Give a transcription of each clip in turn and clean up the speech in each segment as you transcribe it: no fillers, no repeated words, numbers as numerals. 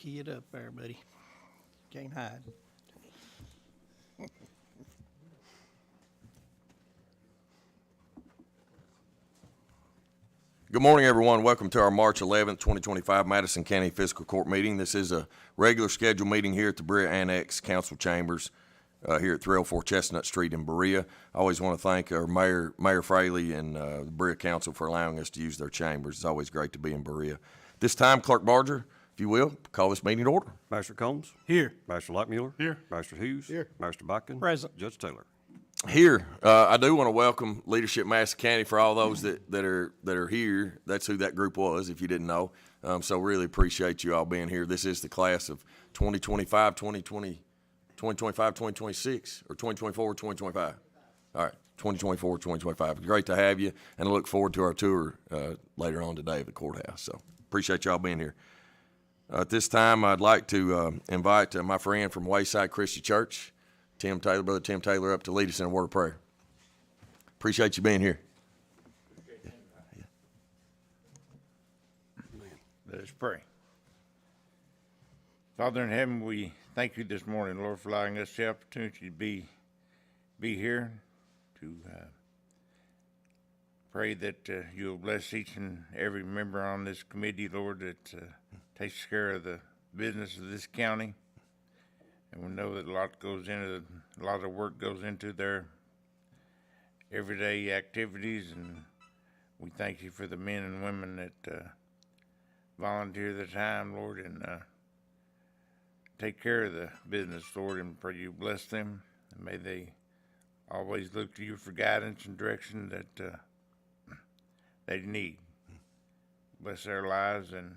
Key it up there, buddy. Can't hide. Good morning, everyone. Welcome to our March 11th, 2025 Madison County Fiscal Court meeting. This is a regular scheduled meeting here at the Berea Annex Council Chambers here at 304 Chestnut Street in Berea. I always want to thank our Mayor Fraley and the Berea Council for allowing us to use their chambers. It's always great to be in Berea. This time, Clerk Barger, if you will, call this meeting to order. Master Combs. Here. Master Lockmuller. Here. Master Hughes. Here. Master Botkin. Present. Judge Taylor. Here, I do want to welcome Leadership Madison County for all those that are here. That's who that group was, if you didn't know. So really appreciate you all being here. This is the class of 2025, 2026, or 2024, 2025. All right, 2024, 2025. Great to have you, and I look forward to our tour later on today of the courthouse. So appreciate y'all being here. At this time, I'd like to invite my friend from Wayside Christian Church, Brother Tim Taylor, up to lead us in a word of prayer. Appreciate you being here. Let us pray. Father in heaven, we thank you this morning, Lord, for allowing us the opportunity to be here to pray that you'll bless each and every member on this committee, Lord, that takes care of the business of this county. And we know that a lot of work goes into their everyday activities, and we thank you for the men and women that volunteer their time, Lord, and take care of the business, Lord, and pray you bless them, and may they always look to you for guidance and direction that they need. Bless their lives, and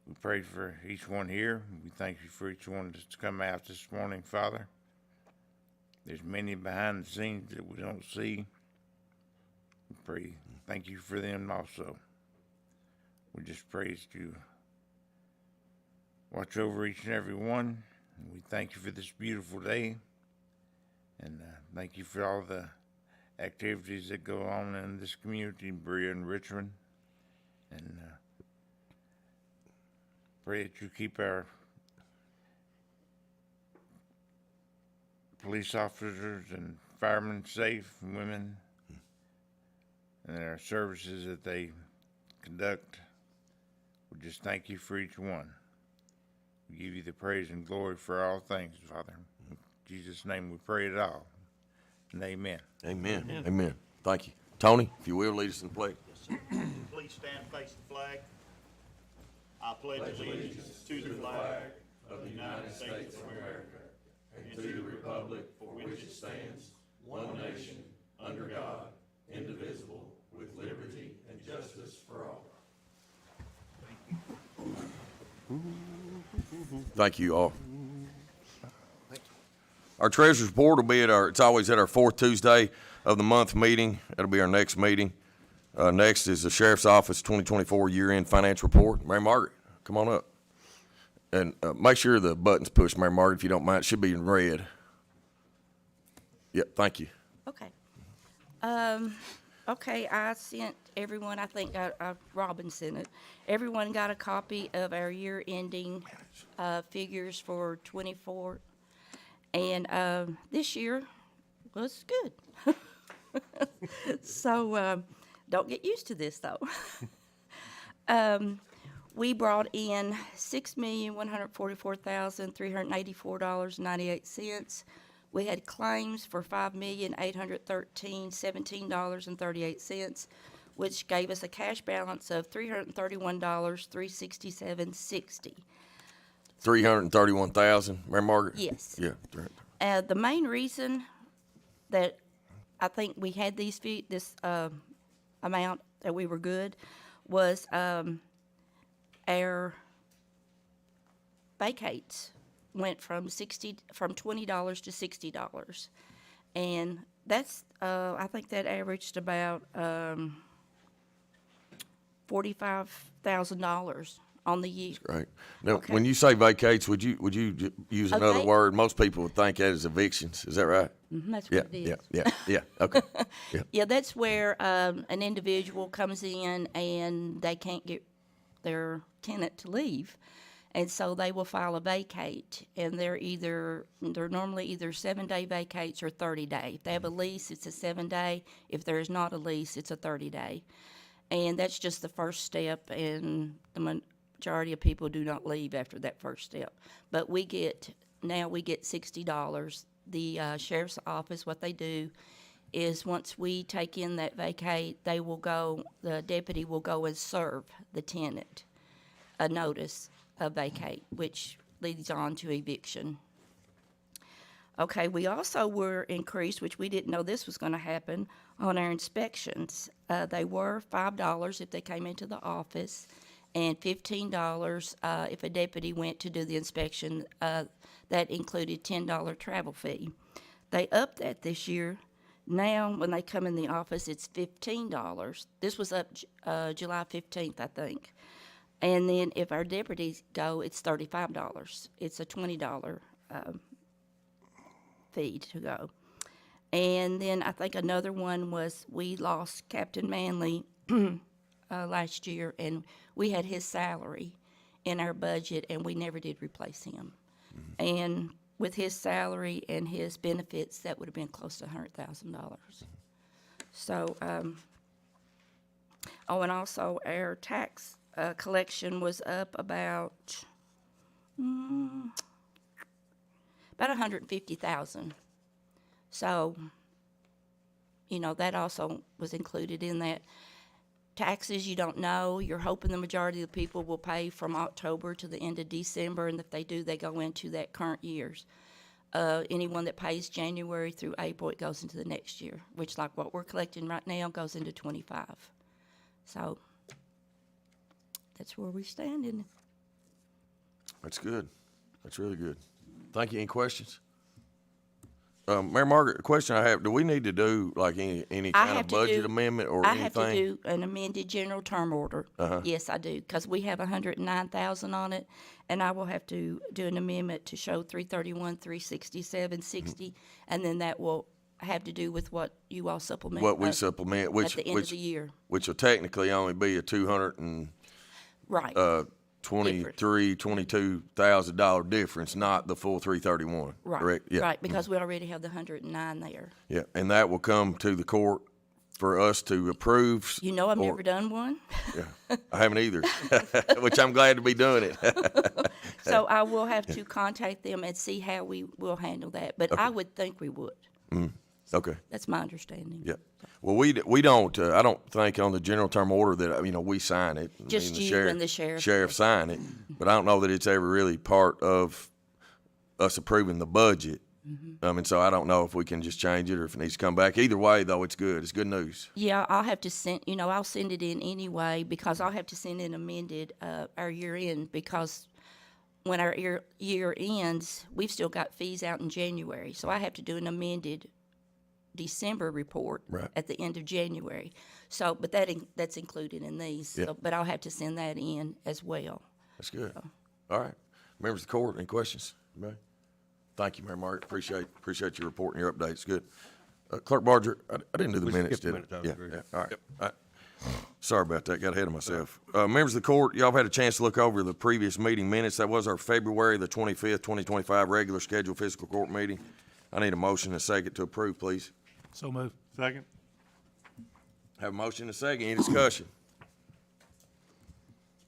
we pray for each one here. We thank you for each one that's come out this morning, Father. There's many behind the scenes that we don't see. We pray, thank you for them also. We just praise you. Watch over each and every one. And we thank you for this beautiful day. And thank you for all the activities that go on in this community in Berea and Richmond. And pray that you keep our police officers and firemen safe, and women, and our services that they conduct. We just thank you for each one. We give you the praise and glory for all things, Father. In Jesus' name we pray it all. And amen. Amen. Amen. Thank you. Tony, if you will, lead us in the pledge. Yes, sir. Please stand and face the flag. I pledge allegiance to the flag of the United States of America and to the republic for which it stands, one nation, under God, indivisible, with liberty and justice for all. Thank you all. Our treasurer's report will be it's always at our fourth Tuesday of the month meeting. That'll be our next meeting. Next is the Sheriff's Office 2024 year-end financial report. Mary Margaret, come on up. And make sure the button's pushed, Mary Margaret, if you don't mind. It should be in red. Yep, thank you. Okay. Okay, I sent everyone, I think Robin sent it. Everyone got a copy of our year-ending figures for 24. And this year was good. So don't get used to this, though. We brought in $6,144,384.98. We had claims for $5,813,17.38, which gave us a cash balance of $331,367.60. 331,000, Mary Margaret? Yes. Yeah. The main reason that I think we had this amount that we were good was our vacates went from $20 to $60, and that's I think that averaged about $45,000 on the year. Right. Now, Okay. when you say vacates, would you use another Okay. word? Most people would think that is evictions. Is that right? That's Yeah, what it is. yeah. Okay. Yeah. Yeah, that's where an individual comes in and they can't get their tenant to leave. And so they will file a vacate, and they're normally either 7-day vacates or 30-day. If they have a lease, it's a 7-day. If there is not a lease, it's a 30-day. And that's just the first step, and the majority of people do not leave after that first step. But we get $60. The sheriff's office, what they do is once we take in that vacate, the deputy will go and serve the tenant a notice of vacate, which leads on to eviction. Okay, we also were increased, which we didn't know this was going to happen, on our inspections. They were $5 if they came into the office, and $15 if a deputy went to do the inspection. That included $10 travel fee. They upped that this year. Now, when they come in the office, it's $15. This was up July 15th, I think. And then if our deputies go, it's $35. It's a $20 fee to go. And then I think another one was we lost Captain Manley last year, and we had his salary in our budget, and we never did replace him. And with his salary and his benefits, that would have been close to $100,000. So, and also our tax collection was up about $150,000. So, that also was included in that. Taxes, you don't know. You're hoping the majority of the people will pay from October to the end of December, and if they do, they go into that current year's. Anyone that pays January through April, it goes into the next year, which like what we're collecting right now goes into 25. So that's where we stand in. That's good. That's really good. Thank you. Any questions? Mayor Margaret, a question I have, do we need to do like any kind of budget amendment or anything? I have to do an amended general term order. Yes, I do, because we have $109,000 on it, and I will have to do an amendment to show 331, 367, 60, and then that will have to do with what you all supplement. What we supplement, at the end of the year. Which will technically only be a Right. $22,000 difference, not the full 331. Right. Correct? Yeah. Right, because we already have the 109 there. Yeah, and that will come to the court for us to approve. I've never done one. Yeah, I haven't either, which I'm glad to be doing it. So I will have to contact them and see how we will handle that, but I would think we would. Okay. That's my understanding. Yeah. Well, we don't. I don't think on the general term order that we sign it. Just you and the sheriff. Sheriff sign it, but I don't know that it's ever really part of us approving the budget. And so I don't know if we can just change it or if it needs to come back. Either way, though, it's good. It's good news. Yeah, I'll have to send. I'll send it in anyway because I'll have to send in amended our year end because when our year ends, we've still got fees out in January, so I have to do an amended December report at the end of January. So, but that's included in these. Yeah. So, but I'll have to send that in as well. That's good. All right. Members of the court, any questions? Anybody? Thank you, Mayor Margaret. Appreciate your report and your updates. Good. Clerk Barger, I didn't do the minutes, did I? Yeah. All right. All right. Sorry about that. Got ahead of myself. Members of the court, y'all have had a chance to look over the previous meeting minutes. That was our February the 25th, 2025 regular scheduled fiscal court meeting. I need a motion and a second to approve, please. So moved. Second. Have a motion and a second. Any discussion?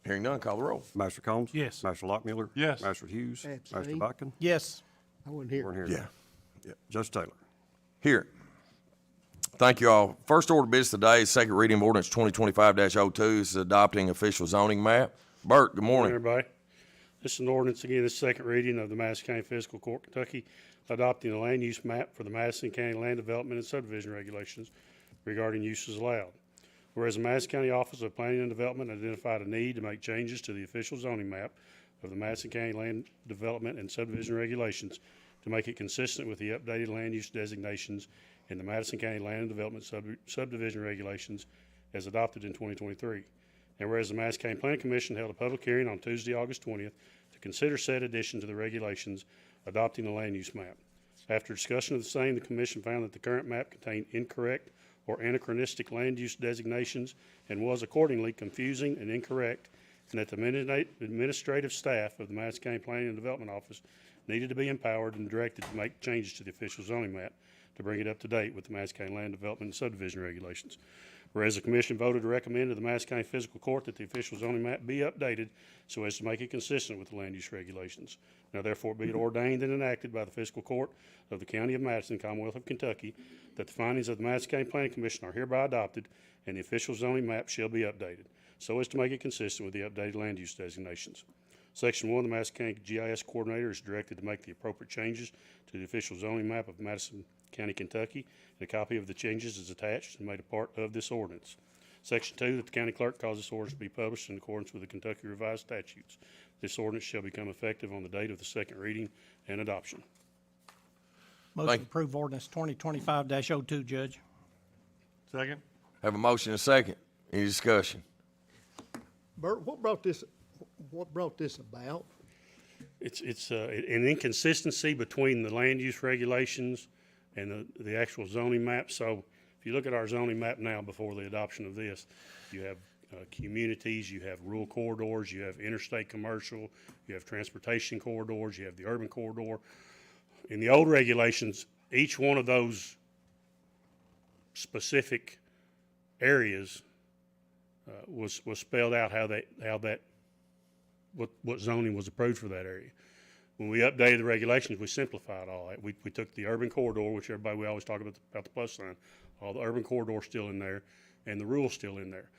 Hearing none, call the roll. Master Combs? Yes. Master Lockmuller? Yes. Master Hughes? Master Abstain. Botkin? Yes. I wasn't here. Weren't here. Yeah. Judge Taylor? Here. Thank you all. First order of business today is second reading of ordinance 2025-02. This is adopting official zoning map. Bert, good morning. Everybody. This is an ordinance, again, this is second reading of the Madison County Fiscal Court, Kentucky, adopting the land use map for the Madison County Land Development and Subdivision Regulations regarding uses allowed. Whereas the Madison County Office of Planning and Development identified a need to make changes to the official zoning map of the Madison County Land Development and Subdivision Regulations to make it consistent with the updated land use designations in the Madison County Land and Development Subdivision Regulations as adopted in 2023. And whereas the Madison County Planning Commission held a public hearing on Tuesday, August 20th to consider said addition to the regulations adopting the land use map. After discussion of the same, the commission found that the current map contained incorrect or anachronistic land use designations and was accordingly confusing and incorrect and that the administrative staff of the Madison County Planning and Development Office needed to be empowered and directed to make changes to the official zoning map to bring it up to date with the Madison County Land Development and Subdivision Regulations. Whereas the commission voted to recommend to the Madison County Fiscal Court that the official zoning map be updated so as to make it consistent with the land use regulations. Now therefore be it ordained and enacted by the Fiscal Court of the County of Madison, Commonwealth of Kentucky, that the findings of the Madison County Planning Commission are hereby adopted and the official zoning map shall be updated so as to make it consistent with the updated land use designations. Section 1, the Madison County GIS Coordinator is directed to make the appropriate changes to the official zoning map of Madison County, Kentucky, and a copy of the changes is attached and made a part of this ordinance. Section 2, that the county clerk cause this ordinance to be published in accordance with the Kentucky Revised Statutes. This ordinance shall become effective on the date of the second reading and adoption. Motion Thank to you. approve ordinance 2025-02, Judge. Second. Have a motion and a second. Any discussion? Bert, what brought this about? It's an inconsistency between the land use regulations and the actual zoning map. So if you look at our zoning map now before the adoption of this, you have communities, you have rural corridors, you have interstate commercial, you have transportation corridors, you have the urban corridor. In the old regulations, each one of those specific areas was spelled out what zoning was approved for that area. When we updated the regulations, we simplified all that. We took the urban corridor, which we always talk about the plus sign, all the urban corridors still in there, and the rural still in there.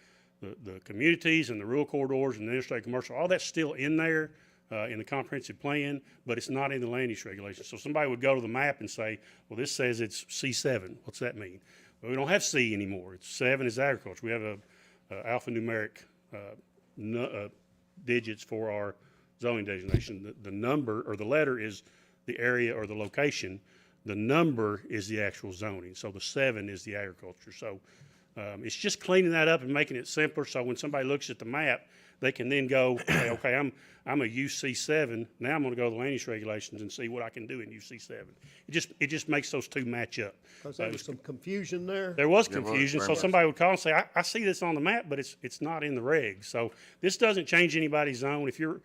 The communities and the rural corridors and the interstate commercial, all that's still in there in the comprehensive plan, but it's not in the land use regulations. So somebody would go to the map and say, well, this says it's C7. What's that mean? Well, we don't have C anymore. It's 7 is agriculture. We have a alphanumeric digits for our zoning designation. The number or the letter is the area or the location. The number is the actual zoning. So the 7 is the agriculture. So it's just cleaning that up and making it simpler. So when somebody looks at the map, they can then go, okay, I'm a UC7. Now I'm going to go to the land use regulations and see what I can do in UC7. It just makes those two match up. Because there was some confusion there. There was There was, confusion, very so much. somebody would call and say, I see this on the map, but it's not in the regs. So this doesn't change anybody's zone. If you're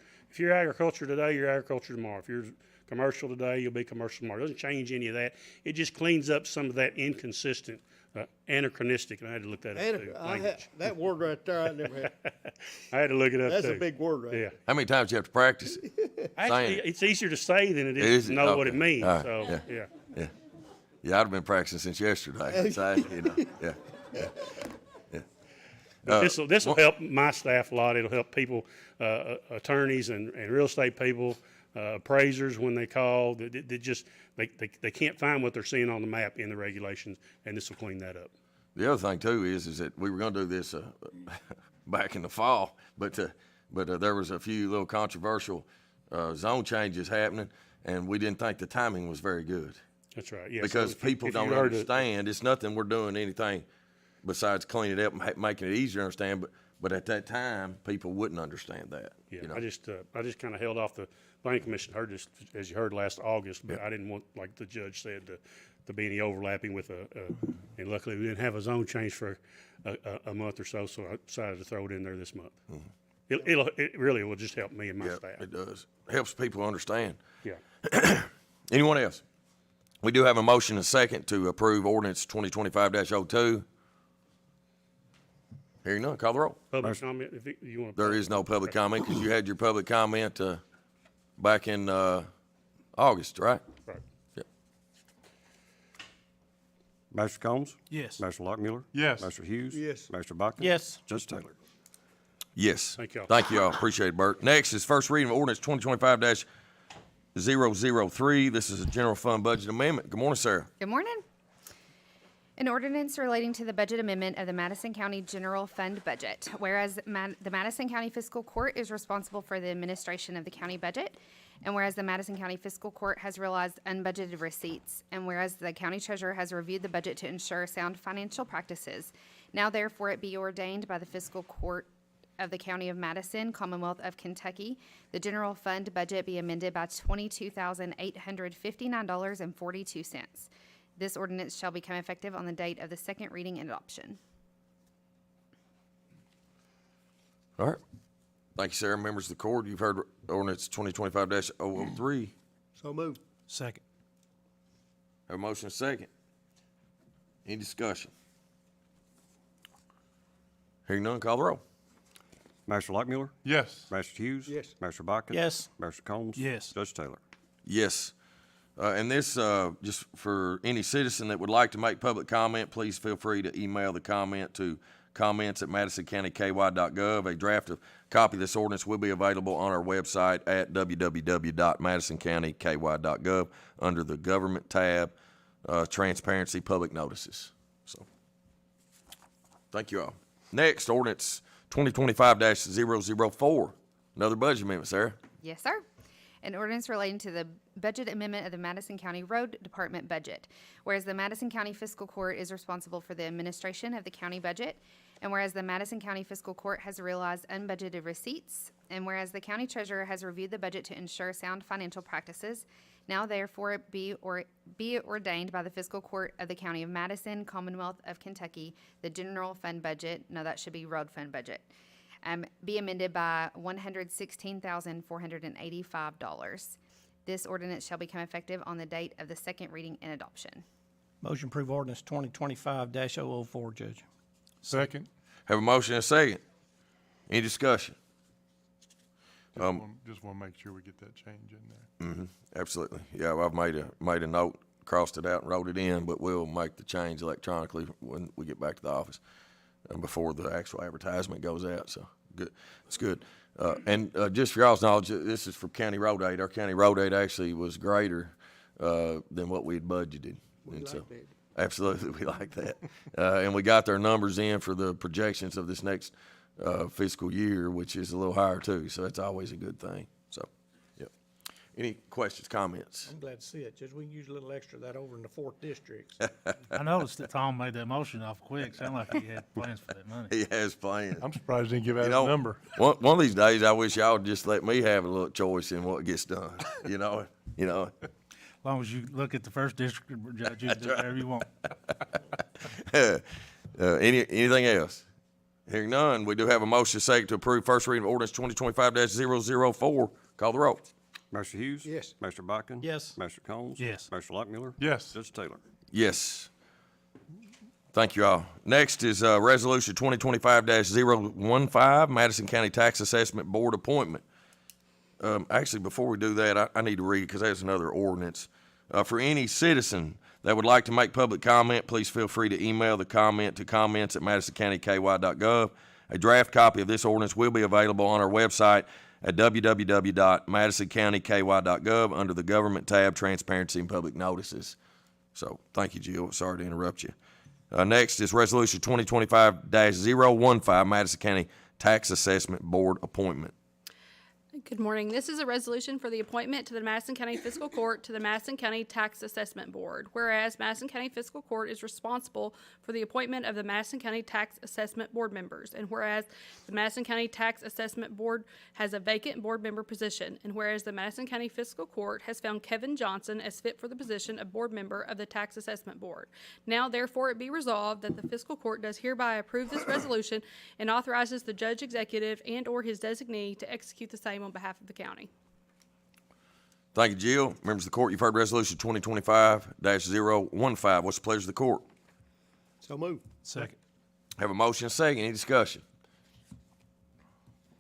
agriculture today, you're agriculture tomorrow. If you're commercial today, you'll be commercial tomorrow. It doesn't change any of that. It just cleans up some of that inconsistent, anachronistic, and I had to look that up too. language. That word right there, I never had. I had to look it up That's too. a big word right Yeah. there. How many times do you have to practice it? Actually, it. it's easier to say than it Is is it? to know what it Okay. means. All right. So, Yeah. yeah. Yeah, I'd have been practicing since yesterday. So, yeah. This will help my staff a lot. It'll help people, attorneys and real estate people, appraisers when they call. They can't find what they're seeing on the map in the regulations, and this will clean that up. The other thing too is that we were going to do this back in the fall, but there was a few little controversial zone changes happening, and we didn't think the timing was very good That's right. Yeah. because so if you- people if you don't heard it- understand. It's nothing we're doing anything besides cleaning it up and making it easier to understand. But at that time, people wouldn't understand that. Yeah, you know? I just kind of held off. The planning commission heard this, as you heard, last August, but I didn't want, like the judge said, to be any overlapping with and luckily we didn't have a zone change for a month or so, so I decided to throw it in there this month. It really will just help me and my Yeah, staff. it does. Helps people understand. Yeah. Anyone else? We do have a motion and a second to approve ordinance 2025-02. Hearing none, call the roll. Public comment, if you want to. There is no public comment because you had your public comment back in August, right? Right. Yep. Master Combs? Yes. Master Lockmuller? Yes. Master Hughes? Yes. Master Bachman? Yes. Judge Taylor? Yes. Thank y'all. Thank you all. Appreciate it, Bert. Next is first reading of ordinance 2025-003. This is a general fund budget amendment. Good morning, Sarah. Good morning. An ordinance relating to the budget amendment of the Madison County General Fund budget. Whereas the Madison County Fiscal Court is responsible for the administration of the county budget, and whereas the Madison County Fiscal Court has realized unbudgeted receipts, and whereas the county treasurer has reviewed the budget to ensure sound financial practices, now therefore it be ordained by the Fiscal Court of the County of Madison, Commonwealth of Kentucky, the general fund budget be amended by $22,859.42. This ordinance shall become effective on the date of the second reading and adoption. All right. Thank you, sir. Members of the court, you've heard ordinance 2025-003. So moved. Second. Have a motion and a second. Any discussion? Hearing none, call the roll. Master Lockmuller? Yes. Master Hughes? Yes. Master Bacon? Yes. Master Combs? Yes. Judge Taylor? Yes. And this, just for any citizen that would like to make public comment, please feel free to email the comment to comments@madisoncountyky.gov. A draft of copy of this ordinance will be available on our website at www.madisoncountyky.gov under the Government tab, Transparency Public Notices. So, thank you all. Next, ordinance 2025-004. Another budget amendment, Sarah. Yes, sir. An ordinance relating to the budget amendment of the Madison County Road Department budget. Whereas the Madison County Fiscal Court is responsible for the administration of the county budget, and whereas the Madison County Fiscal Court has realized unbudgeted receipts, and whereas the county treasurer has reviewed the budget to ensure sound financial practices, now therefore be ordained by the Fiscal Court of the County of Madison, Commonwealth of Kentucky, the general fund budget, no, that should be road fund budget, be amended by $116,485. This ordinance shall become effective on the date of the second reading and adoption. Motion approve ordinance 2025-004, Judge. Second. Have a motion and a second. Any discussion? Just want to make sure we get that change in there. Absolutely. Yeah, I've made a note, crossed it out and wrote it in, but we'll make the change electronically when we get back to the office and before the actual advertisement goes out. So good. It's good. And just for y'all's knowledge, this is for county road aid. Our county road aid actually was greater than what we had budgeted. And so, absolutely, we like that. And we got their numbers in for the projections of this next fiscal year, which is a little higher too. So that's always a good thing. So, yep. Any questions, comments? I'm glad to see it, Judge. We can use a little extra of that over in the 4th District. I noticed that Tom made that motion off quick. Sounded like he had plans for that money. He has plans. I'm surprised he didn't give out You a know, number. one of these days, I wish y'all would just let me have a little choice in what gets done. You know. As long as you look at the 1st district, Judge, you can do whatever you want. Anything else? Hearing none, we do have a motion second to approve first reading of ordinance 2025-004. Call the roll. Master Hughes? Yes. Master Bacon? Yes. Master Combs? Yes. Master Lockmuller? Yes. Judge Taylor? Yes. Thank you all. Next is resolution 2025-015, Madison County Tax Assessment Board appointment. Actually, before we do that, I need to read it because that's another ordinance. For any citizen that would like to make public comment, please feel free to email the comment to comments@madisoncountyky.gov. A draft copy of this ordinance will be available on our website at www.madisoncountyky.gov under the Government tab, Transparency and Public Notices. So, thank you, Jill. Sorry to interrupt you. Next is Resolution 2025-015, Madison County Tax Assessment Board appointment. Good morning. This is a resolution for the appointment to the Madison County Fiscal Court to the Madison County Tax Assessment Board. Whereas Madison County Fiscal Court is responsible for the appointment of the Madison County Tax Assessment Board members. And whereas the Madison County Tax Assessment Board has a vacant board member position. And whereas the Madison County Fiscal Court has found Kevin Johnson as fit for the position of board member of the Tax Assessment Board. Now therefore it be resolved that the Fiscal Court does hereby approve this resolution and authorizes the judge executive and or his designee to execute the same on behalf of the county. Thank you, Jill. Members of the court, you've heard Resolution 2025-015. What's the pleasure of the court? So moved. Second. Have a motion and a second. Any discussion?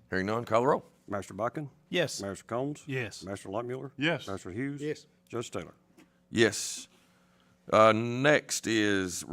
Hearing none, call the roll. Master Bacon? Yes. Master Combs? Yes. Master Lockmuller? Yes. Master Hughes? Yes. Judge Taylor? Yes. Next is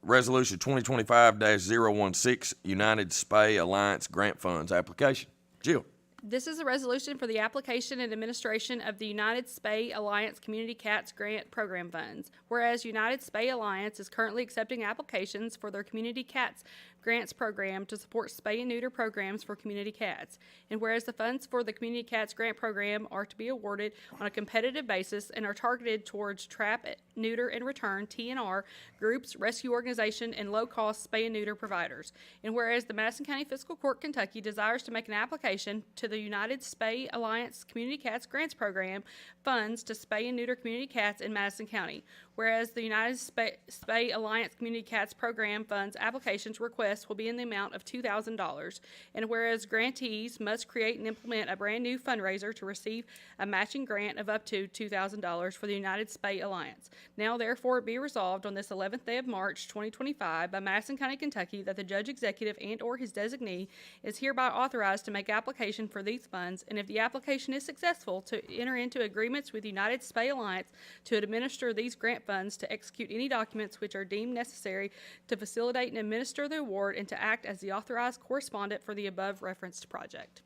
Resolution 2025-016, United Spay Alliance Grant Funds application. Jill. This is a resolution for the application and administration of the United Spay Alliance Community Cats Grant Program funds. Whereas United Spay Alliance is currently accepting applications for their Community Cats Grants Program to support spay and neuter programs for community cats. And whereas the funds for the Community Cats Grant Program are to be awarded on a competitive basis and are targeted towards trap, neuter, and return, TNR, groups, rescue organization, and low-cost spay and neuter providers. And whereas the Madison County Fiscal Court, Kentucky desires to make an application to the United Spay Alliance Community Cats Grants Program funds to spay and neuter community cats in Madison County. Whereas the United Spay Alliance Community Cats Program funds applications request request will be in the amount of $2,000. And whereas grantees must create and implement a brand-new fundraiser to receive a matching grant of up to $2,000 for the United Spay Alliance. Now therefore be resolved on this 11th day of March 2025 by Madison County, Kentucky, that the judge executive and/or his designee is hereby authorized to make application for these funds, and if the application is successful, to enter into agreements with United Spay Alliance to administer these grant funds, to execute any documents which are deemed necessary to facilitate and administer the award, and to act as the authorized correspondent for the above referenced project.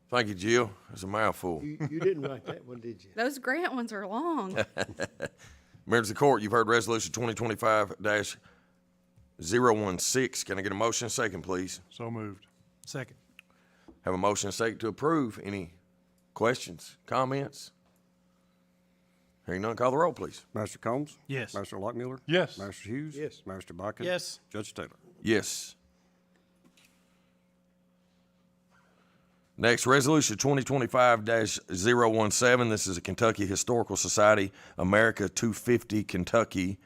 Thank you, Jill. It's a mouthful. You didn't write that one, did you? Those grant ones are long. Members of the court, you've heard Resolution 2025-016. Can I get a motion and second, please? So moved. Second. Have a motion and second to approve. Any questions, comments? Hearing none, call the roll, please. Master Combs? Yes. Master Lockmuller? Yes. Master Hughes? Yes. Master Buckin? Yes. Judge Taylor? Yes. Next, Resolution 2025-017. This is a Kentucky Historical Society America 250 Kentucky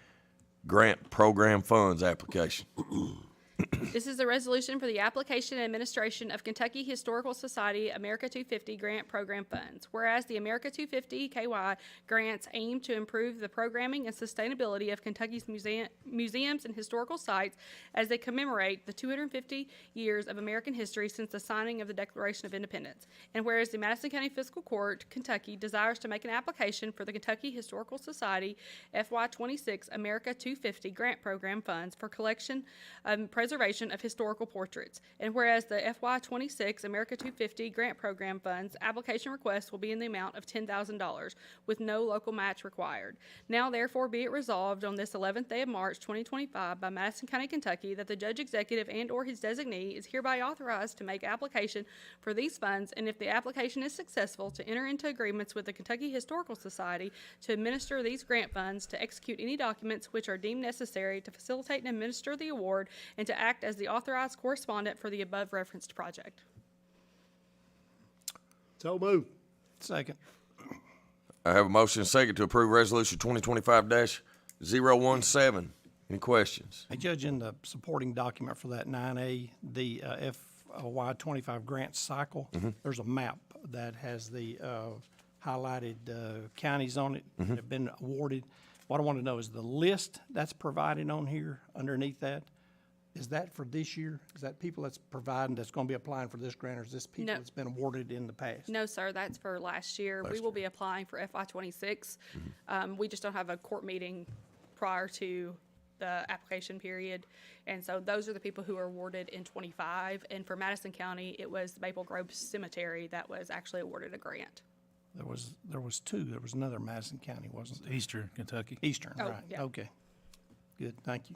Grant Program Funds application. This is a resolution for the application and administration of Kentucky Historical Society America 250 Grant Program Funds. Whereas the America 250 KY grants aim to improve the programming and sustainability of Kentucky's museums and historical sites as they commemorate the 250 years of American history since the signing of the Declaration of Independence. And whereas the Madison County Fiscal Court, Kentucky, desires to make an application for the Kentucky Historical Society FY26 America 250 Grant Program Funds for collection and preservation of historical portraits. And whereas the FY26 America 250 Grant Program Funds application request will be in the amount of $10,000 with no local match required. Now therefore be it resolved on this 11th day of March 2025 by Madison County, Kentucky, that the judge executive and/or his designee is hereby authorized to make application for these funds, and if the application is successful, to enter into agreements with the Kentucky Historical Society to administer these grant funds, to execute any documents which are deemed necessary to facilitate and administer the award, and to act as the authorized correspondent for the above referenced project. So moved. Second. I have a motion and second to approve Resolution 2025-017. Any questions? Hey, Judge, in the supporting document for that 9A, the FY 25 grant cycle, there's a map that has the highlighted counties on it that have been awarded. What I want to know is the list that's provided on here underneath that, is that for this year? Is that people that's providing, that's going to be applying for this grant, or is this people No. that's been awarded in the past? No, sir, that's for last year. We will be applying for FY26. We just don't have a court meeting prior to the application period. And so those are the people who are awarded in 25. And for Madison County, it was the Maple Grove Cemetery that was actually awarded a grant. There was two. There was another Madison County, wasn't there? Eastern Kentucky. Eastern, Oh, right. yeah. Okay. Good, thank you.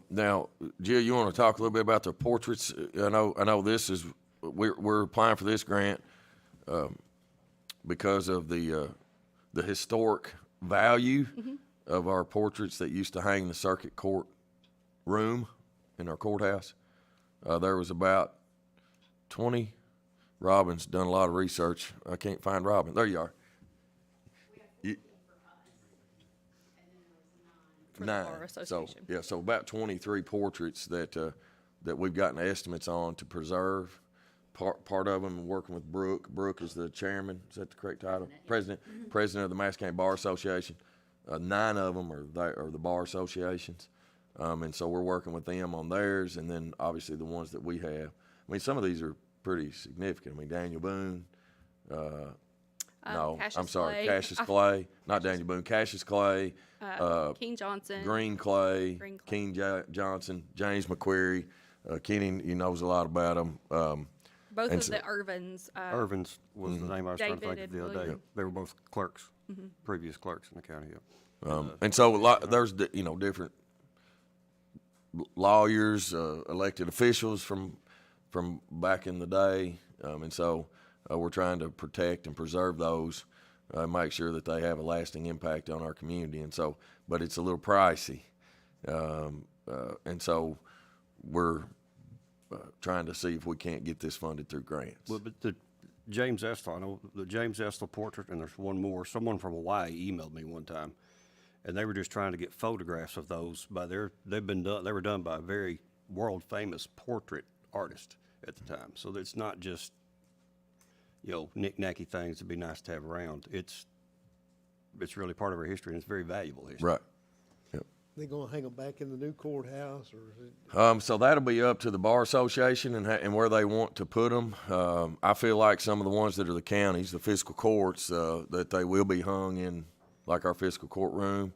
Now, Jill, you want to talk a little bit about the portraits? I know this is, we're applying for this grant because of the historic value of our portraits that used to hang in the circuit court room in our courthouse. There was about 20. Robin's done a lot of research. I can't find Robin. There you are. For the Bar So, Association. yeah, so about 23 portraits that we've gotten estimates on to preserve. Part of them working with Brooke. Brooke is the chairman. Is that the correct title? President of the Madison County Bar Association. 9 of them are the bar associations. And so we're working with them on theirs, and then obviously the ones that we have. I mean, some of these are pretty significant. I mean, Daniel Boone, no, Cassius I'm sorry, Clay. Cassius Clay, not Daniel Boone, Cassius Clay, King Johnson. Green Clay, Green Clay. King Johnson, James McQuarrie, Kenny, he knows a lot about them. Both and of so- the Irvins. Irvin's was the name I was trying to David think of the and other day. William. They were both clerks, previous clerks in the county, yeah. And so there's different lawyers, elected officials from back in the day, and so we're trying to protect and preserve those, make sure that they have a lasting impact on our community. And so, but it's a little pricey, and so we're trying to see if we can't get this funded through grants. Well, but the James Estel, I know the James Estel portrait, and there's one more. Someone from Hawaii emailed me one time, And they were just trying to get photographs of those they were done by a very world-famous portrait artist at the time. So it's not just, knick-knacky things that'd be nice to have around. It's really part of our history, and it's very valuable history. Right. Yep. They gonna hang them back in the new courthouse, or is it? So that'll be up to the Bar Association and where they want to put them. I feel like some of the ones that are the counties, the fiscal courts, that they will be hung in, like our fiscal courtroom.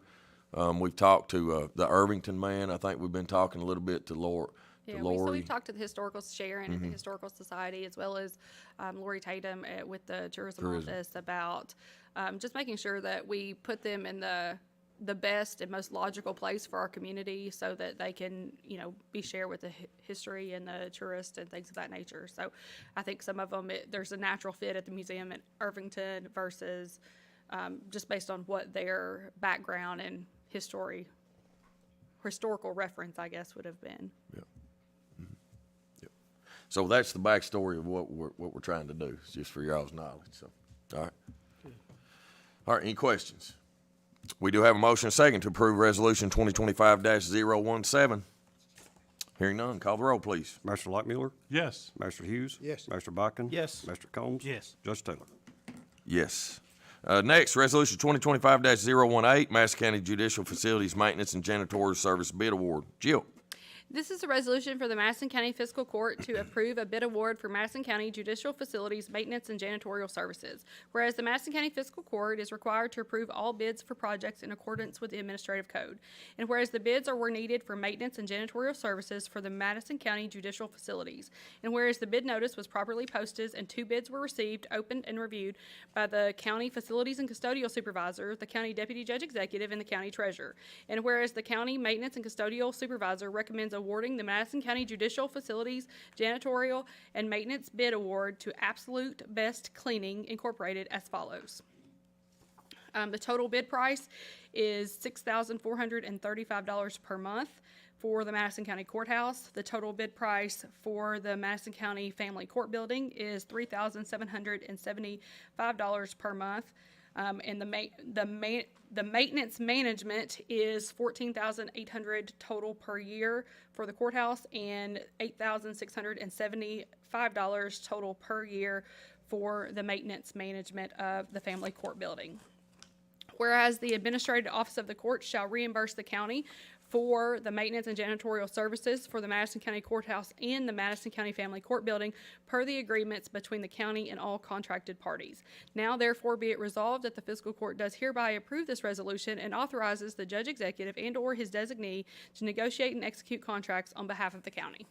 We've talked to the Irvington man. I think we've been talking a little bit to Lori. Yeah, so we've talked to the Historical Sharon at the Historical Society, as well as Lori Tatum with the Tourism Office, about just making sure that we put them in the best and most logical place for our community, so that they can, be shared with the history and the tourists and things of that nature. So I think some of them, there's a natural fit at the museum in Irvington versus just based on what their background and historical reference, I guess, would have been. Yep. Yep. So that's the backstory of what we're trying to do, just for y'all's knowledge. So, all right. All right, any questions? We do have a motion and a second to approve Resolution 2025-017. Hearing none, call the roll, please. Master Lockmuller, Yes. Master Hughes. Yes. Master Botkin. Yes. Master Combs. Yes. Judge Taylor. Yes. Next, Resolution 2025-018, Madison County Judicial Facilities Maintenance and Janitorial Service Bid Award. Jill. This is a resolution for the Madison County Fiscal Court to approve a bid award for Madison County Judicial Facilities Maintenance and Janitorial Services. Whereas the Madison County Fiscal Court is required to approve all bids for projects in accordance with the Administrative Code. And whereas the bids were needed for maintenance and janitorial services for the Madison County Judicial Facilities. And whereas the bid notice was properly posted and 2 bids were received, opened, and reviewed by the County Facilities and Custodial Supervisor, the County Deputy Judge Executive, and the County Treasurer. And whereas the County Maintenance and Custodial Supervisor recommends awarding the Madison County Judicial Facilities Janitorial and Maintenance Bid Award to Absolute Best Cleaning Incorporated as follows. The total bid price is $6,435 per month for the Madison County Courthouse. The total bid price for the Madison County Family Court Building is $3,775 per month. And the maintenance management is $14,800 total per year for the courthouse, and $8,675 total per year for the maintenance management of the family court building. Whereas the administrative office of the court shall reimburse the county for the maintenance and janitorial services for the Madison County Courthouse and the Madison County Family Court Building per the agreements between the county and all contracted parties. Now therefore be it resolved that the fiscal court does hereby approve this resolution and authorizes the judge executive and or his designee to negotiate and execute contracts on behalf of the county.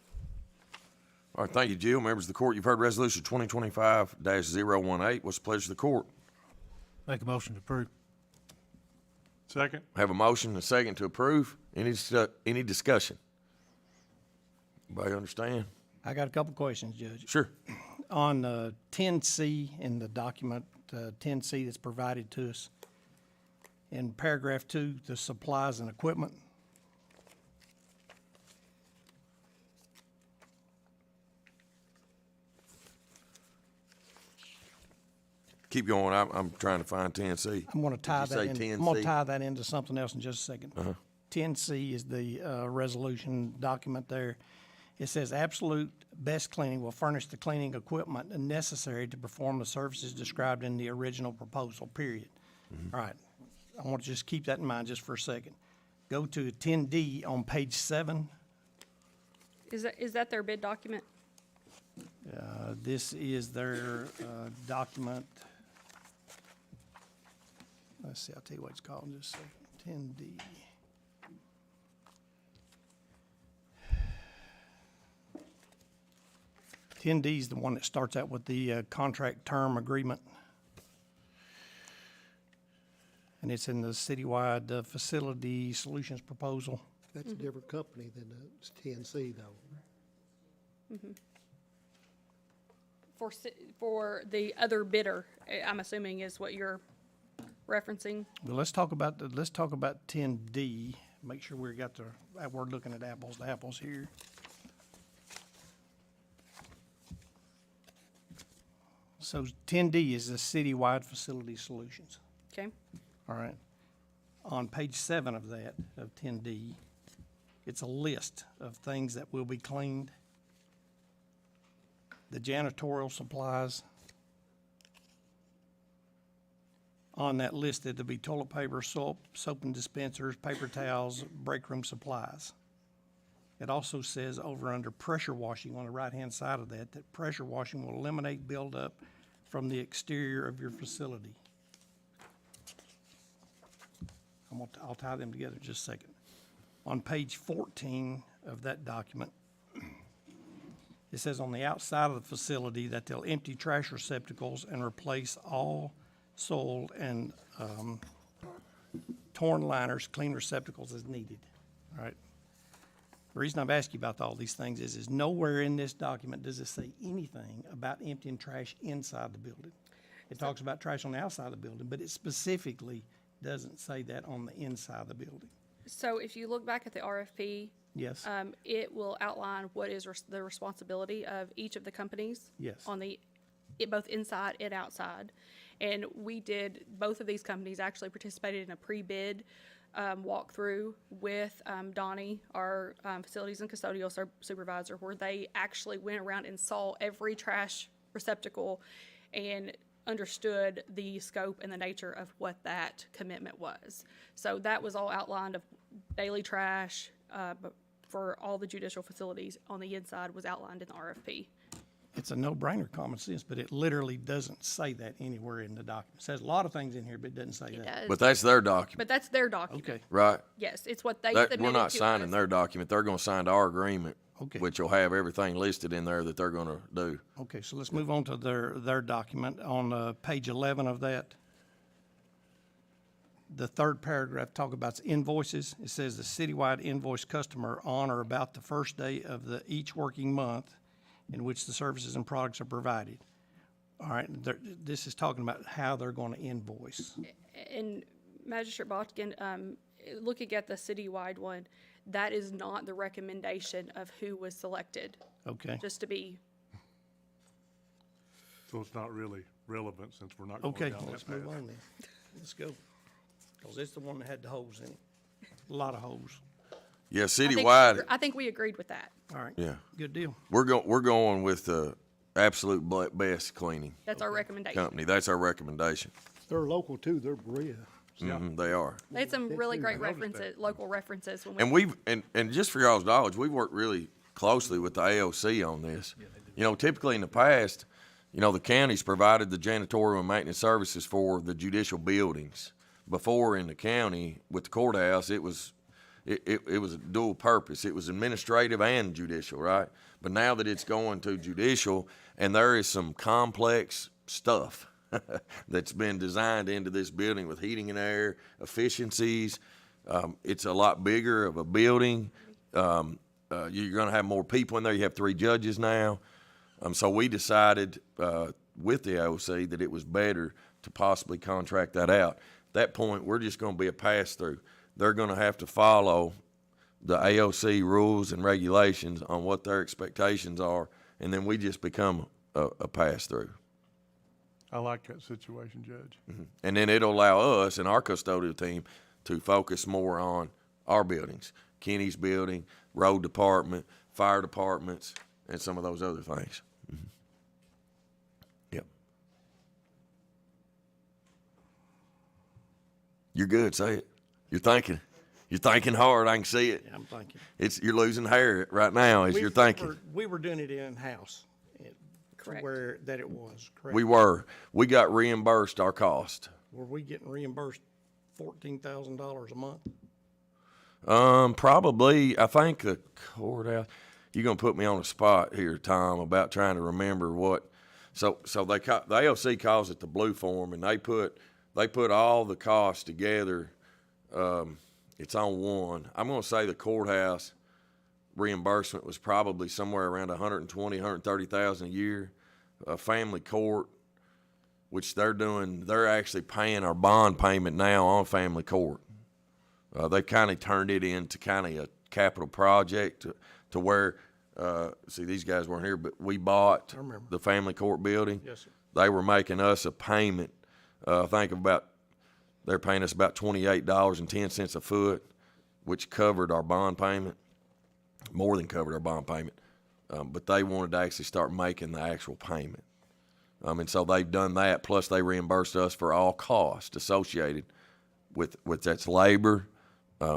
All right, thank you, Jill. Members of the court, you've heard Resolution 2025-018. What's the pleasure of the court? Make a motion to approve. Second. Have a motion and a second to approve. Any discussion? Everybody understand? I got a couple questions, Judge. Sure. On 10C in the document, 10C that's provided to us, in paragraph 2, the supplies and equipment. Keep going. I'm trying to find 10C. I'm going to tie Did you that say in. 10C? I'm going to tie that into something else in just a second. 10C is the resolution document there. It says absolute best cleaning will furnish the cleaning equipment necessary to perform the services described in the original proposal, period. All right. I want to just keep that in mind just for a second. Go to 10D on page 7. Is that their bid document? This is their document. Let's see, I'll tell you what it's called in just a second. 10D. D is the one that starts out with the contract term agreement. And it's in the citywide facility solutions proposal. That's a different company than the TNC though. For the other bidder, I'm assuming is what you're referencing. Well, let's talk about 10D. Make sure we're looking at apples to apples here. So 10D is the citywide facility solutions. Okay. All right. On page 7 of that, of 10D, it's a list of things that will be cleaned. The janitorial supplies. On that list, there'll be toilet paper, soap and dispensers, paper towels, break room supplies. It also says over under pressure washing on the right-hand side of that, that pressure washing will eliminate buildup from the exterior of your facility. I'll tie them together in just a second. On page 14 of that document, it says on the outside of the facility that they'll empty trash receptacles and replace all soiled and torn liners, clean receptacles as needed. All right. The reason I'm asking you about all these things is nowhere in this document does it say anything about emptying trash inside the building. It talks about trash on the outside of the building, but it specifically doesn't say that on the inside of the building. So if you look back at the RFP, Yes. it will outline what is the responsibility of each of the companies. Yes. On both inside and outside. And both of these companies actually participated in a pre-bid walkthrough with Donnie, our facilities and custodial supervisor, where they actually went around and saw every trash receptacle and understood the scope and the nature of what that commitment was. So that was all outlined of daily trash for all the judicial facilities on the inside was outlined in the RFP. It's a no-brainer, common sense, but it literally doesn't say that anywhere in the document. It says a lot of things in here, but it doesn't say It that. does. But that's their document, But that's their document. Okay. right? Yes, it's what they That, submitted we're not to signing us. their document. They're gonna sign our agreement, Okay. which will have everything listed in there that they're gonna do. Okay, so let's move on to their document. On page 11 of that, the third paragraph talk about invoices. It says the citywide invoice customer on or about the first day of each working month in which the services and products are provided. All right, this is talking about how they're going to invoice. And Magistrate Botkin, looking at the citywide one, that is not the recommendation of who was selected, Okay, just to be, So it's not really relevant since we're not going okay, down that let's path. move on then. Let's go. Because it's the one that had the holes in it. A lot of holes. Yeah, I think- citywide, I think we agreed with that. All right. yeah. Good deal. We're going with the absolute best cleaning That's our recommendation. company. That's our recommendation. They're local too, they're Berea. They are. They had some really great references, local references when we. And and just for y'all's knowledge, we've worked really closely with the AOC on this. You know, typically in the past, you know, the county's provided the janitorial and maintenance services for the judicial buildings. Before in the county with the courthouse, it was a dual purpose. It was administrative and judicial, right? But now that it's going to judicial, and there is some complex stuff that's been designed into this building with heating and air, efficiencies. It's a lot bigger of a building. You're going to have more people in there. You have 3 judges now. So we decided with the AOC that it was better to possibly contract that out. At that point, we're just going to be a pass-through. They're going to have to follow the AOC rules and regulations on what their expectations are, and then we just become a pass-through. I like that situation, Judge. And then it'll allow us and our custodial team to focus more on our buildings, Kenny's building, road department, fire departments, and some of those other things. Yep. You're good, say it. You're thinking hard, I can see it. Yeah, I'm thinking. You're losing hair right now as you're thinking. We were doing it in-house. Correct. Where that it was, correct? We got reimbursed our cost. Were we getting reimbursed $14,000 a month? Probably, I think the courthouse, you're gonna put me on the spot here, Tom, about trying to remember what, so the AOC calls it the blue form, and they put all the costs together, it's on one. I'm gonna say the courthouse reimbursement was probably somewhere around $120,000-130,000 a year. Family court, which they're actually paying our bond payment now on family court. They kind of turned it into kind of a capital project to where, see, these guys weren't here, but we bought the family court building. Yes, sir. They were making us a payment, I think of about They're paying us about $28.10 a foot, which covered our bond payment, more than covered our bond payment. But they wanted to actually start making the actual payment. And so they've done that, plus they reimbursed us for all costs associated with that's labor,